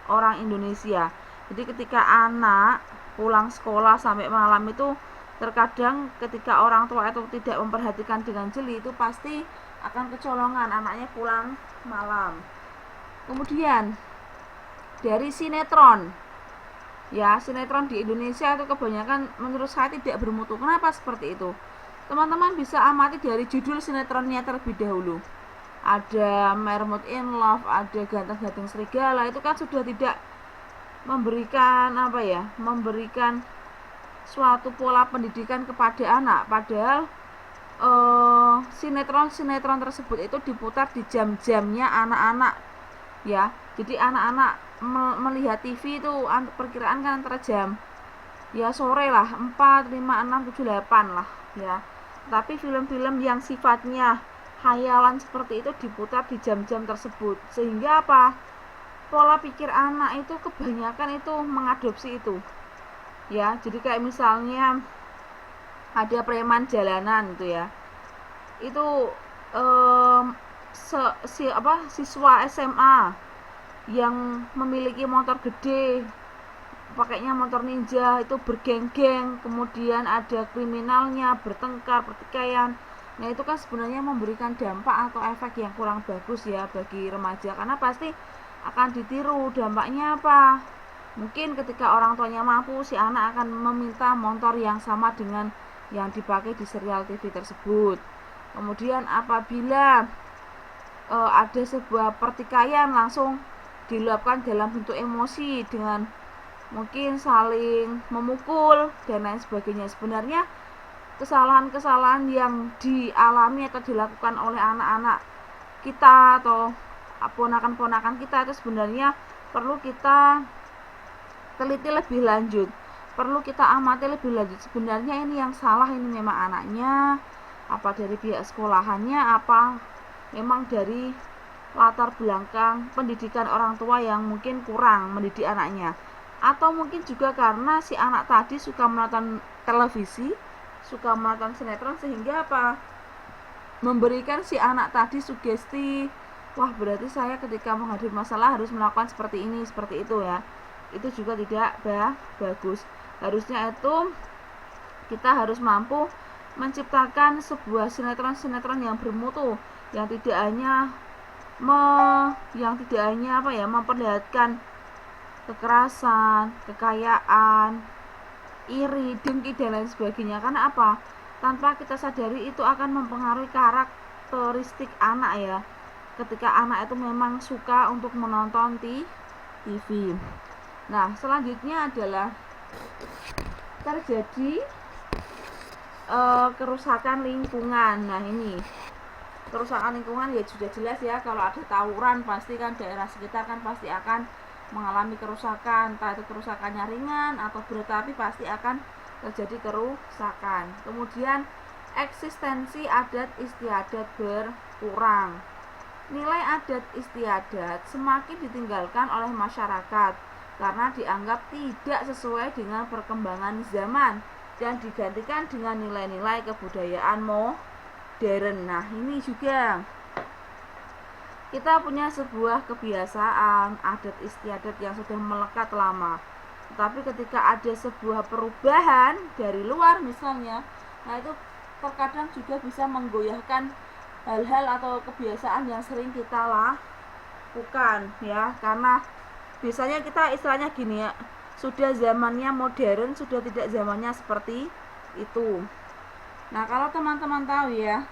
orang Indonesia. Jadi ketika anak pulang sekolah sampai malam itu Terkadang ketika orang tua itu tidak memperhatikan dengan jeli, itu pasti akan kecolongan anaknya pulang malam. Kemudian dari sinetron, ya sinetron di Indonesia itu kebanyakan menurut saya tidak bermutu. Kenapa seperti itu? Teman-teman bisa amati dari judul sinetronnya terlebih dahulu. Ada Mermaid in Love, ada Ganteng-Ganteng Serigala, itu kan sudah tidak memberikan memberikan suatu pola pendidikan kepada anak. Padahal sinetron-sinetron tersebut itu diputar di jam-jamnya anak-anak, ya. Jadi anak-anak melihat TV itu perkiraan kan antara jam ya sore lah, 4, 5, 6, 7, 8 lah, ya. Tapi film-film yang sifatnya hayalan seperti itu diputar di jam-jam tersebut, sehingga apa? Pola pikir anak itu kebanyakan itu mengadopsi itu, ya. Jadi kayak misalnya ada preman jalanan gitu ya, itu siswa SMA yang memiliki motor gede, pakainya motor ninja, itu bergeng-geng, kemudian ada kriminalnya, bertengkar, pertikaian. Nah itu kan sebenarnya memberikan dampak atau efek yang kurang bagus ya bagi remaja, karena pasti akan ditiru. Dampaknya apa? Mungkin ketika orang tuanya mampu, si anak akan meminta motor yang sama dengan yang dipakai di serial TV tersebut. Kemudian apabila ada sebuah pertikaian, langsung diluapkan dalam bentuk emosi dengan mungkin saling memukul dan lain sebagainya. Sebenarnya kesalahan-kesalahan yang dialami atau dilakukan oleh anak-anak kita atau ponakan-ponakan kita itu sebenarnya perlu kita teliti lebih lanjut, perlu kita amati lebih lanjut. Sebenarnya ini yang salah ini memang anaknya, apa dari pihak sekolahannya, apa memang dari latar belakang pendidikan orang tua yang mungkin kurang mendidik anaknya, atau mungkin juga karena si anak tadi suka menonton televisi, suka menonton sinetron, sehingga apa? Memberikan si anak tadi sugesti, wah berarti saya ketika menghadapi masalah harus melakukan seperti ini, seperti itu ya. Itu juga tidak bagus. Harusnya itu kita harus mampu menciptakan sebuah sinetron-sinetron yang bermutu, yang tidak hanya memperlihatkan kekerasan, kekayaan, iri, dengki dan lain sebagainya. Karena apa? Tanpa kita sadari itu akan mempengaruhi karakteristik anak ya. Ketika anak itu memang suka untuk menonton TV. Nah, selanjutnya adalah terjadi kerusakan lingkungan. Nah, ini kerusakan lingkungan ya sudah jelas ya, kalau ada tawuran pasti kan daerah sekitar kan pasti akan mengalami kerusakan, entah itu kerusakannya ringan atau berat, tapi pasti akan terjadi kerusakan. Kemudian eksistensi adat istiadat berkurang. Nilai adat istiadat semakin ditinggalkan oleh masyarakat karena dianggap tidak sesuai dengan perkembangan zaman dan digantikan dengan nilai-nilai kebudayaan modern. Nah, ini juga kita punya sebuah kebiasaan adat istiadat yang sudah melekat lama. Tapi ketika ada sebuah perubahan dari luar misalnya, nah itu terkadang juga bisa menggoyahkan hal-hal atau kebiasaan yang sering kita lakukan ya, karena biasanya kita istilahnya gini ya, sudah zamannya modern, sudah tidak zamannya seperti itu. Nah, kalau teman-teman tahu ya,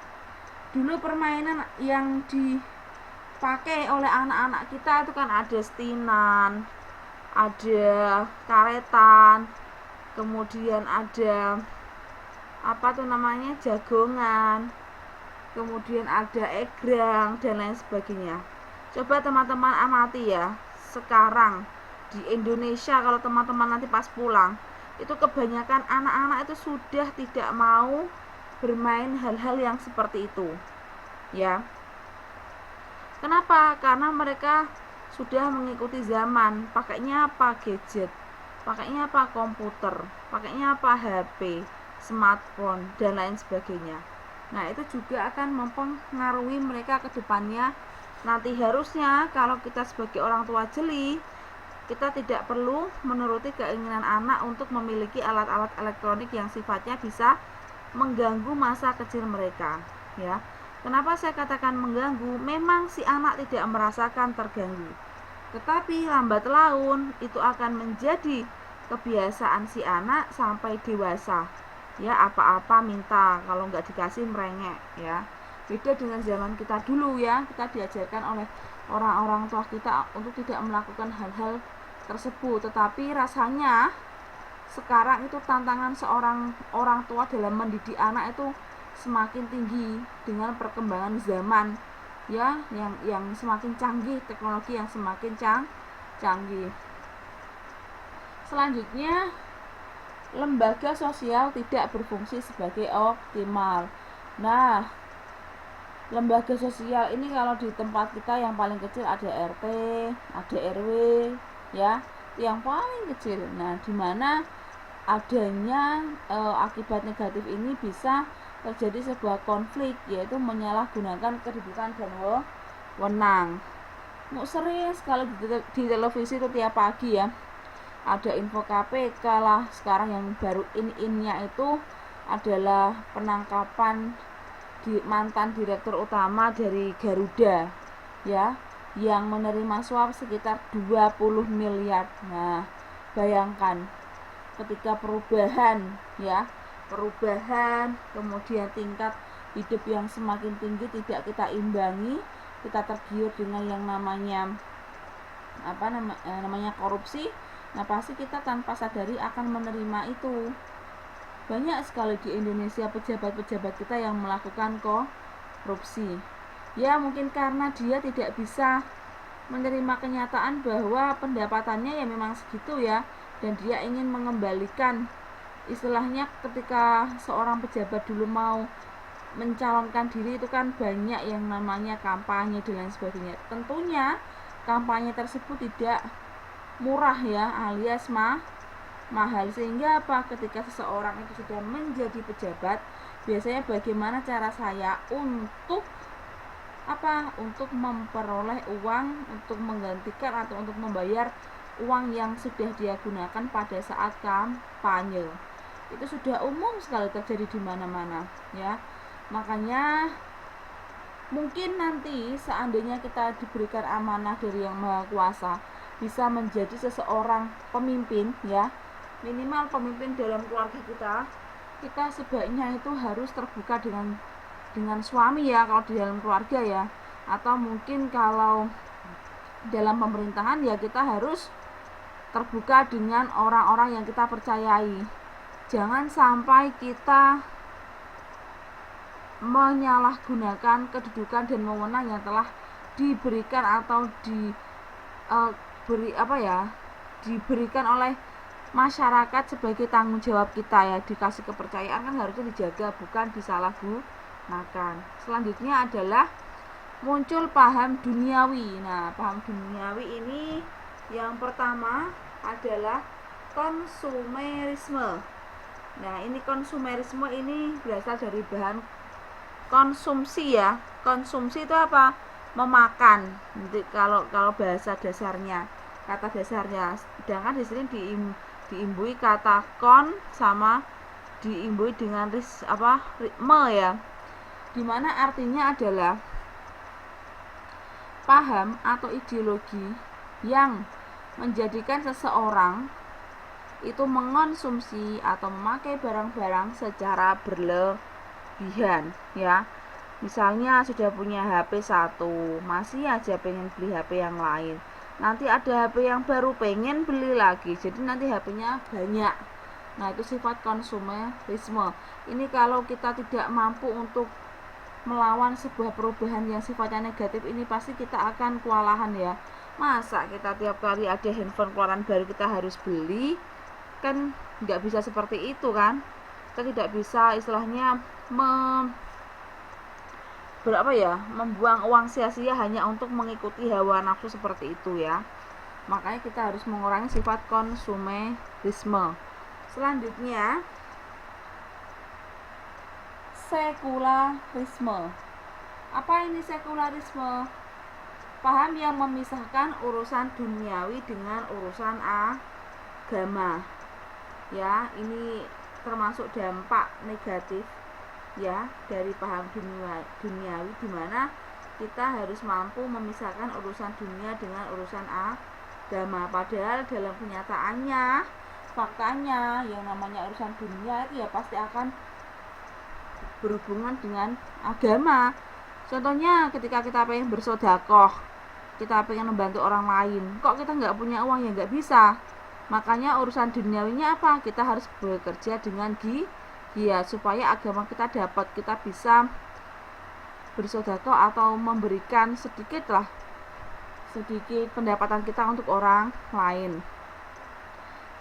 dulu permainan yang dipakai oleh anak-anak kita itu kan ada stinan, ada karetan, kemudian ada jagongan, kemudian ada egrang dan lain sebagainya. Coba teman-teman amati ya, sekarang di Indonesia kalau teman-teman nanti pas pulang, itu kebanyakan anak-anak itu sudah tidak mau bermain hal-hal yang seperti itu ya. Kenapa? Karena mereka sudah mengikuti zaman, pakainya apa? Gadget, pakainya apa? Komputer, pakainya apa? HP, smartphone dan lain sebagainya. Nah, itu juga akan mempengaruhi mereka ke depannya. Nanti harusnya kalau kita sebagai orang tua jeli, kita tidak perlu menuruti keinginan anak untuk memiliki alat-alat elektronik yang sifatnya bisa mengganggu masa kecil mereka, ya. Kenapa saya katakan mengganggu? Memang si anak tidak merasakan terganggu, tetapi lambat laun itu akan menjadi kebiasaan si anak sampai dewasa, ya. Apa-apa minta, kalau nggak dikasih merengek, ya. Beda dengan zaman kita dulu, ya. Kita diajarkan oleh orang-orang tua kita untuk tidak melakukan hal-hal tersebut, tetapi rasanya sekarang itu tantangan seorang orang tua dalam mendidik anak itu semakin tinggi dengan perkembangan zaman, ya, yang semakin canggih, teknologi yang semakin canggih. Selanjutnya, lembaga sosial tidak berfungsi sebagai optimal. Nah, lembaga sosial ini kalau di tempat kita yang paling kecil ada RT, ada RW, ya, yang paling kecil. Nah, di mana adanya akibat negatif ini bisa terjadi sebuah konflik, yaitu menyalahgunakan kedudukan dan wewenang. Sering sekali di televisi itu tiap pagi, ya, ada info KPK lah. Sekarang yang baru in-nya itu adalah penangkapan mantan direktur utama dari Garuda, ya, yang menerima suap sekitar 20 miliar. Nah, bayangkan ketika perubahan, kemudian tingkat hidup yang semakin tinggi tidak kita imbangi, kita tergiur dengan yang namanya korupsi. Nah, pasti kita tanpa sadari akan menerima itu. Banyak sekali di Indonesia pejabat-pejabat kita yang melakukan korupsi. Ya, mungkin karena dia tidak bisa menerima kenyataan bahwa pendapatannya ya memang segitu, ya, dan dia ingin mengembalikan, istilahnya ketika seorang pejabat dulu mau mencalonkan diri itu kan banyak yang namanya kampanye dan lain sebagainya. Tentunya kampanye tersebut tidak murah, ya, alias mahal. Sehingga ketika seseorang itu sudah menjadi pejabat, biasanya bagaimana cara saya untuk memperoleh uang untuk menggantikan atau untuk membayar uang yang sudah dia gunakan pada saat kampanye. Itu sudah umum sekali terjadi di mana-mana, ya. Makanya mungkin nanti seandainya kita diberikan amanah dari Yang Maha Kuasa, bisa menjadi seseorang pemimpin, ya, minimal pemimpin dalam keluarga kita sebaiknya itu harus terbuka dengan suami, ya, kalau di dalam keluarga, ya, atau mungkin kalau dalam pemerintahan, ya, kita harus terbuka dengan orang-orang yang kita percayai. Jangan sampai kita menyalahgunakan kedudukan dan wewenang yang telah diberikan atau diberikan oleh masyarakat sebagai tanggung jawab kita, ya. Dikasih kepercayaan kan harusnya dijaga, bukan disalahgunakan. Selanjutnya adalah muncul paham duniawi. Nah, paham duniawi ini yang pertama adalah konsumerisme. Nah, ini konsumerisme ini berasal dari bahan konsumsi, ya. Konsumsi itu apa? Memakan. Nanti kalau bahasa dasarnya, kata dasarnya. Sedangkan di sini diimbui kata kon sama diimbui dengan ritme, ya. Dimana artinya adalah paham atau ideologi yang menjadikan seseorang itu mengonsumsi atau memakai barang-barang secara berlebihan, ya. Misalnya sudah punya HP 1, masih aja pengen beli HP yang lain. Nanti ada HP yang baru pengen beli lagi, jadi nanti HP-nya banyak. Nah, itu sifat konsumerisme. Ini kalau kita tidak mampu untuk melawan sebuah perubahan yang sifatnya negatif ini, pasti kita akan kewalahan, ya. Masa kita tiap kali ada handphone keluaran baru kita harus beli? Kan nggak bisa seperti itu, kan. Kita tidak bisa istilahnya membuang uang sia-sia hanya untuk mengikuti hawa nafsu seperti itu, ya. Makanya kita harus mengurangi sifat konsumerisme. Selanjutnya, sekularisme. Apa ini sekularisme? paham yang memisahkan urusan duniawi dengan urusan agama. Ya, ini termasuk dampak negatif ya dari paham duniawi, di mana kita harus mampu memisahkan urusan dunia dengan urusan agama. Padahal dalam kenyataannya, faktanya yang namanya urusan dunia itu ya pasti akan berhubungan dengan agama. Contohnya ketika kita pengen bersedekah, kita pengen membantu orang lain, kok kita nggak punya uang, ya nggak bisa. Makanya urusan duniawinya apa? Kita harus bekerja dengan giat supaya agama kita dapat, kita bisa bersedekah atau memberikan sedikit pendapatan kita untuk orang lain.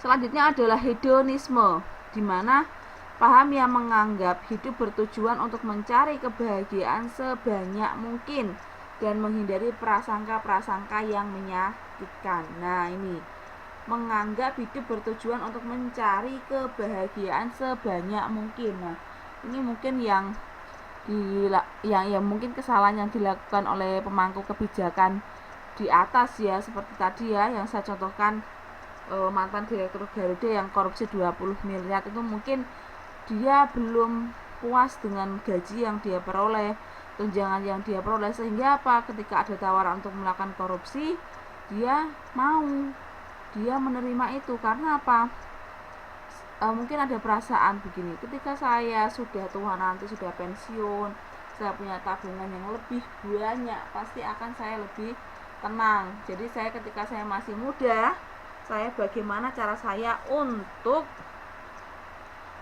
Selanjutnya adalah hedonisme, di mana paham yang menganggap hidup bertujuan untuk mencari kebahagiaan sebanyak mungkin dan menghindari prasangka-prasangka yang menyakitkan. Nah, ini menganggap hidup bertujuan untuk mencari kebahagiaan sebanyak mungkin. Nah, ini mungkin yang mungkin kesalahan yang dilakukan oleh pemangku kebijakan di atas ya, seperti tadi ya yang saya contohkan, mantan direktur Garuda yang korupsi 20 miliar itu mungkin dia belum puas dengan gaji yang dia peroleh, tunjangan yang dia peroleh, sehingga apa, ketika ada tawaran untuk melakukan korupsi dia menerima itu. Karena apa? Mungkin ada perasaan begini, ketika saya sudah tua nanti, sudah pensiun, saya punya tabungan yang lebih banyak, pasti akan saya lebih tenang. Jadi ketika saya masih muda, saya bagaimana cara saya untuk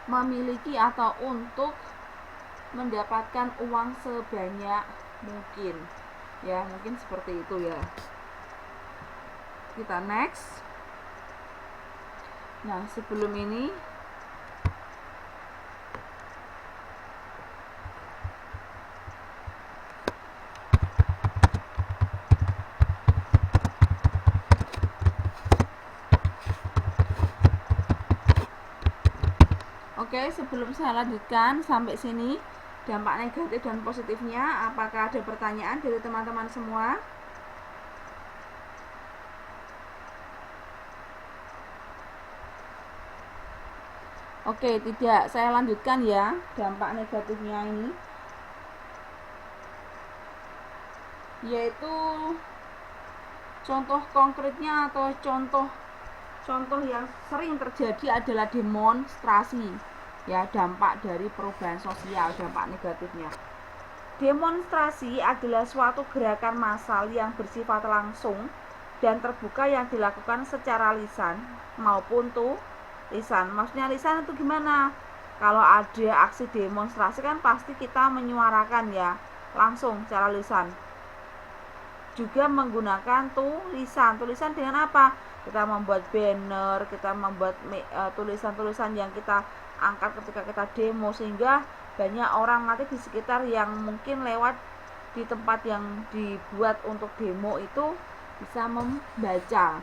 memiliki atau untuk mendapatkan uang sebanyak mungkin. Ya, mungkin seperti itu ya. Kita next. Nah, sebelum ini sebelum saya lanjutkan sampai sini dampak negatif dan positifnya, apakah ada pertanyaan dari teman-teman semua? Tidak, saya lanjutkan ya dampak negatifnya ini, yaitu contoh konkretnya atau contoh yang sering terjadi adalah demonstrasi. Ya, dampak dari perubahan sosial, dampak negatifnya. Demonstrasi adalah suatu gerakan massal yang bersifat langsung dan terbuka yang dilakukan secara lisan maupun tulisan. Maksudnya lisan itu gimana? Kalau ada aksi demonstrasi kan pasti kita menyuarakan ya, langsung secara lisan. Juga menggunakan tulisan dengan apa? Kita membuat banner, kita membuat tulisan-tulisan yang kita angkat ketika kita demo, sehingga banyak orang nanti di sekitar yang mungkin lewat di tempat yang dibuat untuk demo itu bisa membaca.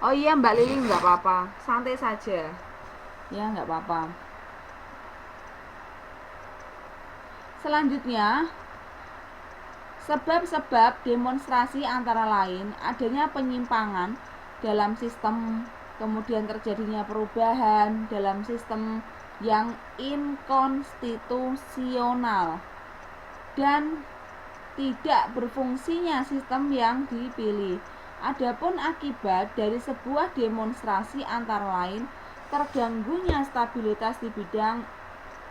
Oh iya Mbak Lili, nggak apa-apa, santai saja ya, nggak apa-apa. Selanjutnya, sebab-sebab demonstrasi antara lain adanya penyimpangan dalam sistem, kemudian terjadinya perubahan dalam sistem yang inkonstitusional, dan tidak berfungsinya sistem yang dipilih. Adapun akibat dari sebuah demonstrasi antara lain terganggunya stabilitas di bidang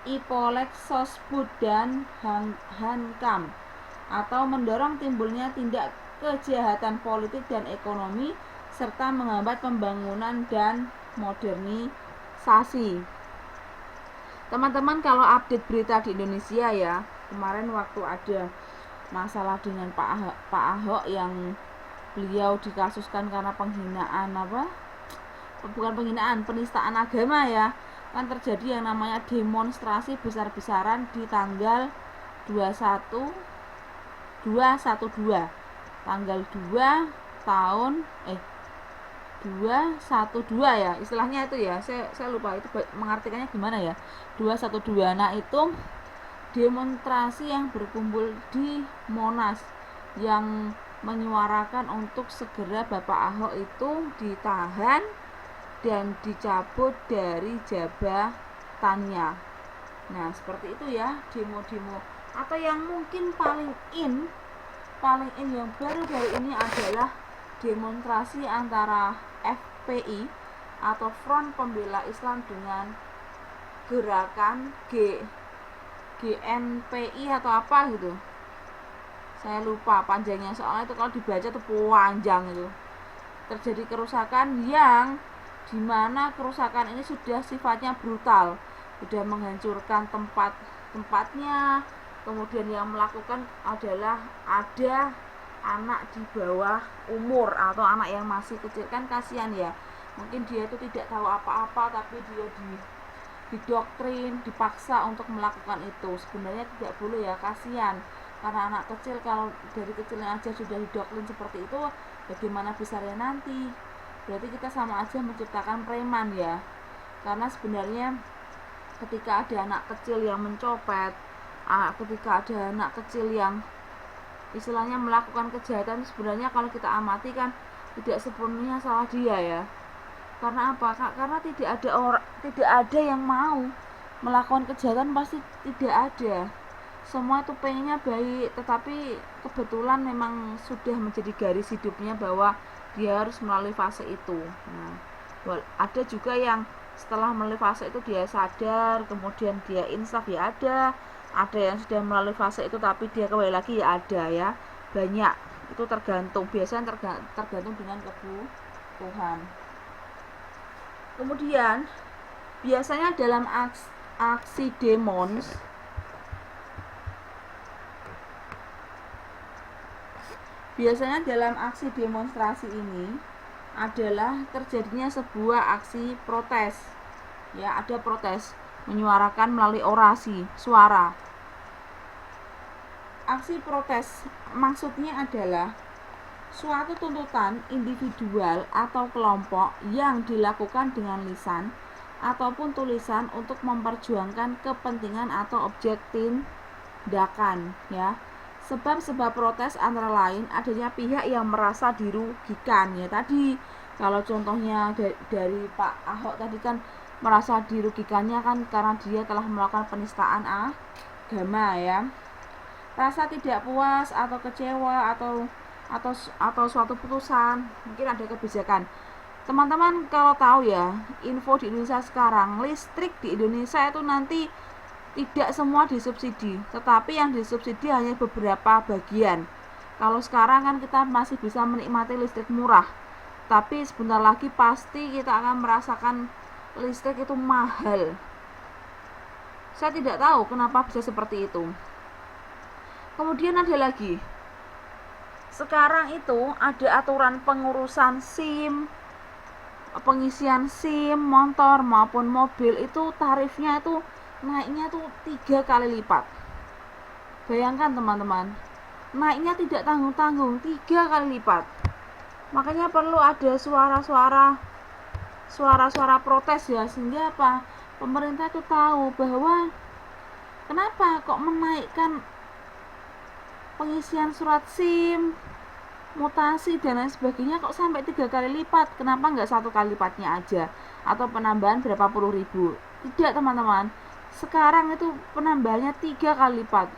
Ipolek, Sosbud, dan Hankam, atau mendorong timbulnya tindak kejahatan politik dan ekonomi, serta menghambat pembangunan dan modernisasi. Teman-teman, kalau update berita di Indonesia ya, kemarin waktu ada masalah dengan Pak Ahok yang beliau dikasuskan karena penistaan agama ya, kan terjadi yang namanya demonstrasi besar-besaran di tanggal 212 tanggal 2 tahun 212 ya istilahnya itu ya, saya lupa itu mengartikannya gimana ya, 212. Nah, itu demonstrasi yang berkumpul di Monas yang menyuarakan untuk segera Bapak Ahok itu ditahan dan dicabut dari jabatannya. Nah, seperti itu ya demo-demo. Atau yang mungkin paling in yang baru-baru ini adalah demonstrasi antara FPI atau Front Pembela Islam dengan gerakan GNPI atau apa gitu. Saya lupa panjangnya, soalnya itu kalau dibaca tuh panjang itu. Terjadi kerusakan yang dimana kerusakan ini sudah sifatnya brutal, sudah menghancurkan tempatnya. Kemudian yang melakukan adalah ada anak di bawah umur atau anak yang masih kecil, kan kasihan ya, mungkin dia itu tidak tahu apa-apa tapi dia didoktrin, dipaksa untuk melakukan itu. Sebenarnya tidak boleh ya, kasihan, karena anak kecil kalau dari kecilnya aja sudah didoktrin seperti itu, bagaimana besarnya nanti? Berarti kita sama aja menciptakan preman ya. Karena sebenarnya ketika ada anak kecil yang mencopet, ketika ada anak kecil yang istilahnya melakukan kejahatan, sebenarnya kalau kita amati kan tidak sepenuhnya salah dia ya. Karena apa? Karena tidak ada yang mau melakukan kejahatan, pasti tidak ada. Semua itu pengennya baik, tetapi kebetulan memang sudah menjadi garis hidupnya bahwa dia harus melalui fase itu. Nah, ada juga yang setelah melalui fase itu dia sadar, kemudian dia insaf ya ada yang sudah melalui fase itu tapi dia kembali lagi ya ada ya, banyak. Itu biasanya tergantung dengan kebutuhan. Kemudian biasanya dalam aksi demonstrasi ini adalah terjadinya sebuah aksi protes ya, ada protes menyuarakan melalui orasi suara. Aksi protes maksudnya adalah suatu tuntutan individual atau kelompok yang dilakukan dengan lisan ataupun tulisan untuk memperjuangkan kepentingan atau objek tindakan ya. Sebab-sebab protes antara lain adanya pihak yang merasa dirugikan ya, tadi kalau contohnya dari Pak Ahok tadi kan merasa dirugikannya kan karena dia telah melakukan penistaan agama ya. Rasa tidak puas atau kecewa atau suatu putusan, mungkin ada kebijakan. Teman-teman kalau tahu ya, info di Indonesia sekarang, listrik di Indonesia itu nanti tidak semua disubsidi, tetapi yang disubsidi hanya beberapa bagian. Kalau sekarang kan kita masih bisa menikmati listrik murah, tapi sebentar lagi pasti kita akan merasakan listrik itu mahal. Saya tidak tahu kenapa bisa seperti itu. Kemudian ada lagi, sekarang itu ada aturan pengurusan SIM, pengisian SIM motor maupun mobil itu tarifnya itu naiknya tuh 3 kali lipat. Bayangkan teman-teman, naiknya tidak tanggung-tanggung, 3 kali lipat. Makanya perlu ada suara-suara protes ya, sehingga apa? Pemerintah itu tahu bahwa kenapa kok menaikkan pengisian surat SIM, mutasi dan lain sebagainya kok sampai 3 kali lipat. Kenapa nggak 1 kali lipatnya aja, atau penambahan berapa puluh ribu? Tidak teman-teman, sekarang itu penambahannya 3 kali lipat.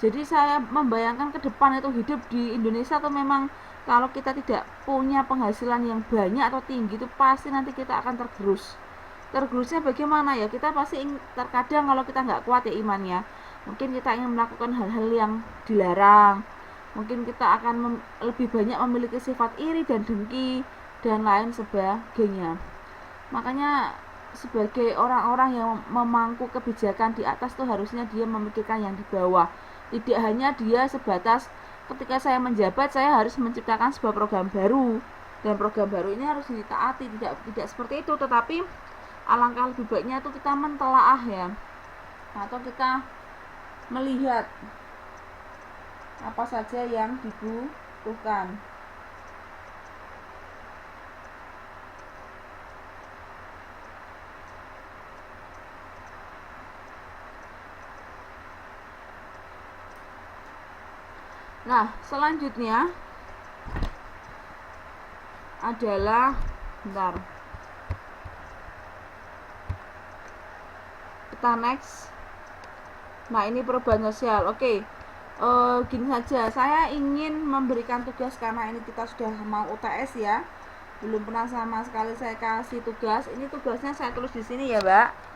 Jadi saya membayangkan ke depan itu hidup di Indonesia tuh memang kalau kita tidak punya penghasilan yang banyak atau tinggi itu pasti nanti kita akan tergerusnya bagaimana ya, kita pasti terkadang kalau kita nggak kuat ya imannya, mungkin kita ingin melakukan hal-hal yang dilarang, mungkin kita akan lebih banyak memiliki sifat iri dan dengki dan lain sebagainya. Makanya sebagai orang-orang yang memangku kebijakan di atas tuh harusnya dia memikirkan yang di bawah. Tidak hanya dia sebatas ketika saya menjabat saya harus menciptakan sebuah program baru dan program baru ini harus ditaati, tidak seperti itu, tetapi alangkah lebih baiknya itu kita mentelaah ya, atau kita melihat apa saja yang dibutuhkan. Nah, selanjutnya adalah bentar. Kita next. Nah, ini perubahan sosial. Oke. Gini saja, saya ingin memberikan tugas karena ini kita sudah mau UTS ya. Belum pernah sama sekali saya kasih tugas. Ini tugasnya saya tulis di sini ya, Mbak.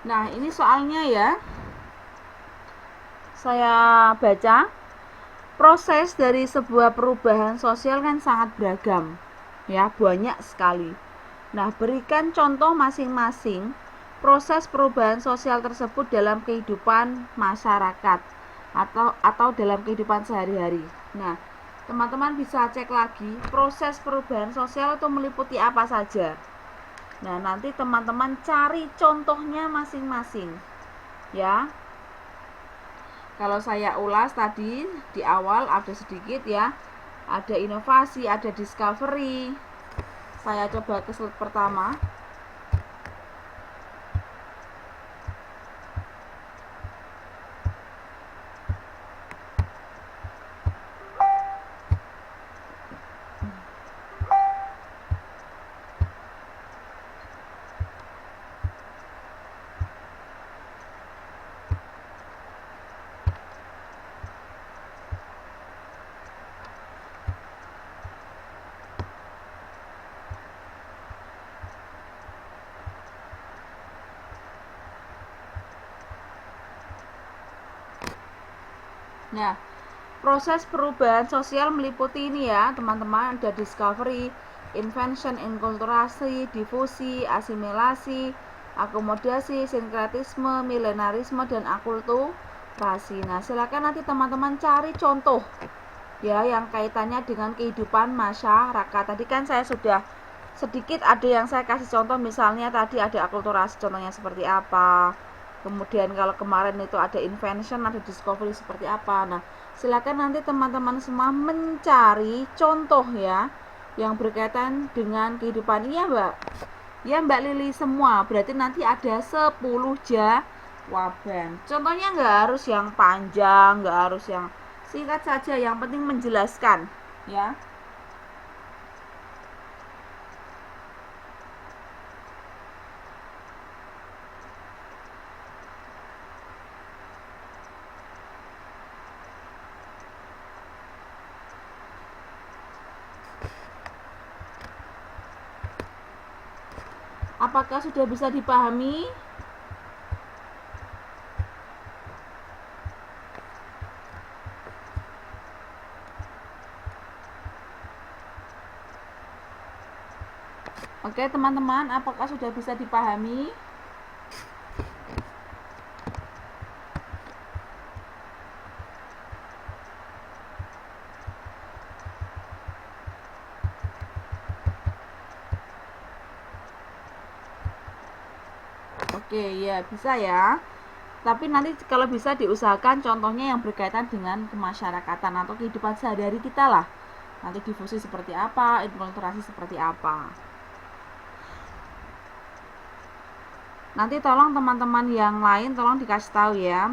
Nah, ini soalnya ya. Saya baca, proses dari sebuah perubahan sosial kan sangat beragam. Ya, banyak sekali. Nah, berikan contoh masing-masing proses perubahan sosial tersebut dalam kehidupan masyarakat atau dalam kehidupan sehari-hari. Nah, teman-teman bisa cek lagi proses perubahan sosial itu meliputi apa saja. Nah, nanti teman-teman cari contohnya masing-masing. Ya. Kalau saya ulas tadi di awal ada sedikit ya. Ada inovasi, ada discovery. Saya coba ke slide pertama. Nah, proses perubahan sosial meliputi ini ya, teman-teman. Ada discovery, invention, inkulturasi, difusi, asimilasi, akomodasi, sinkretisme, milenarisme, dan akulturasi. Nah, silakan nanti teman-teman cari contoh ya yang kaitannya dengan kehidupan masyarakat. Tadi kan saya sudah sedikit ada yang saya kasih contoh, misalnya tadi ada akulturasi, contohnya seperti apa. Kemudian kalau kemarin itu ada invention, ada discovery seperti apa. Nah, silakan nanti teman-teman semua mencari contoh ya yang berkaitan dengan kehidupan. Iya, Mbak. Ya, Mbak Lili semua. Berarti nanti ada 10 jawaban. Contohnya nggak harus yang panjang, nggak harus yang singkat saja, yang penting menjelaskan ya. Apakah sudah bisa dipahami? Oke, teman-teman, apakah sudah bisa dipahami? Oke, ya bisa ya. Tapi nanti kalau bisa diusahakan contohnya yang berkaitan dengan kemasyarakatan atau kehidupan sehari-hari kita lah. Nanti difusi seperti apa, inkulturasi seperti apa. Nanti tolong teman-teman yang lain tolong dikasih tahu ya.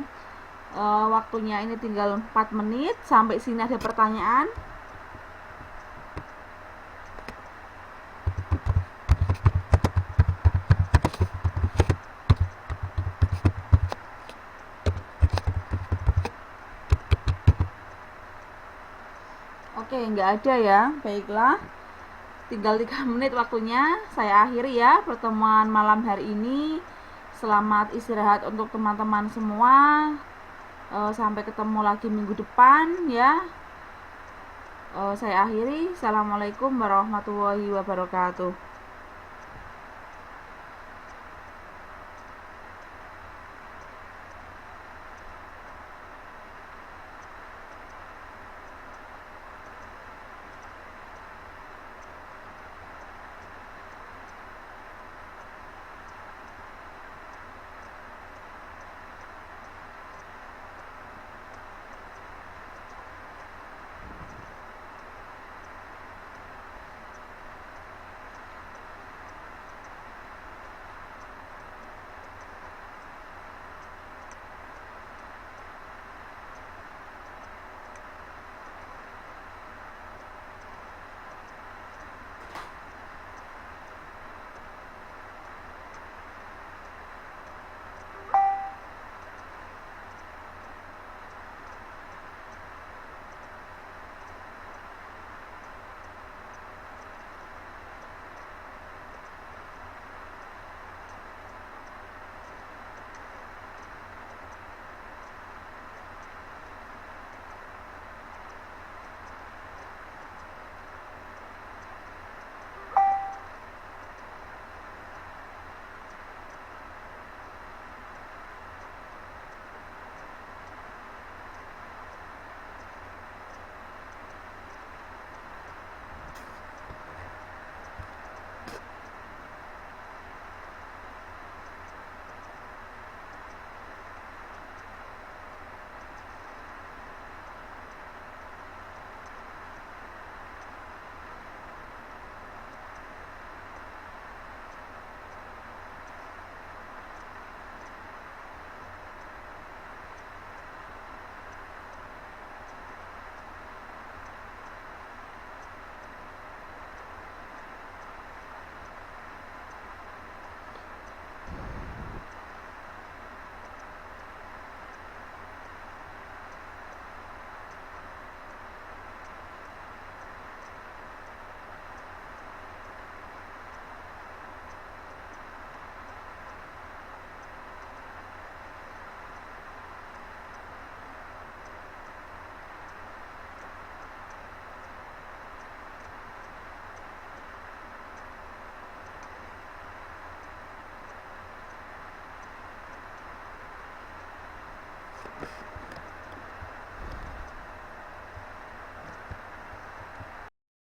Waktunya ini tinggal 4 menit. Sampai sini ada pertanyaan? nggak ada ya. Baiklah, tinggal 3 menit waktunya. Saya akhiri ya pertemuan malam hari ini. Selamat istirahat untuk teman-teman semua. Sampai ketemu lagi minggu depan ya. Saya akhiri. Assalamualaikum warahmatullahi wabarakatuh.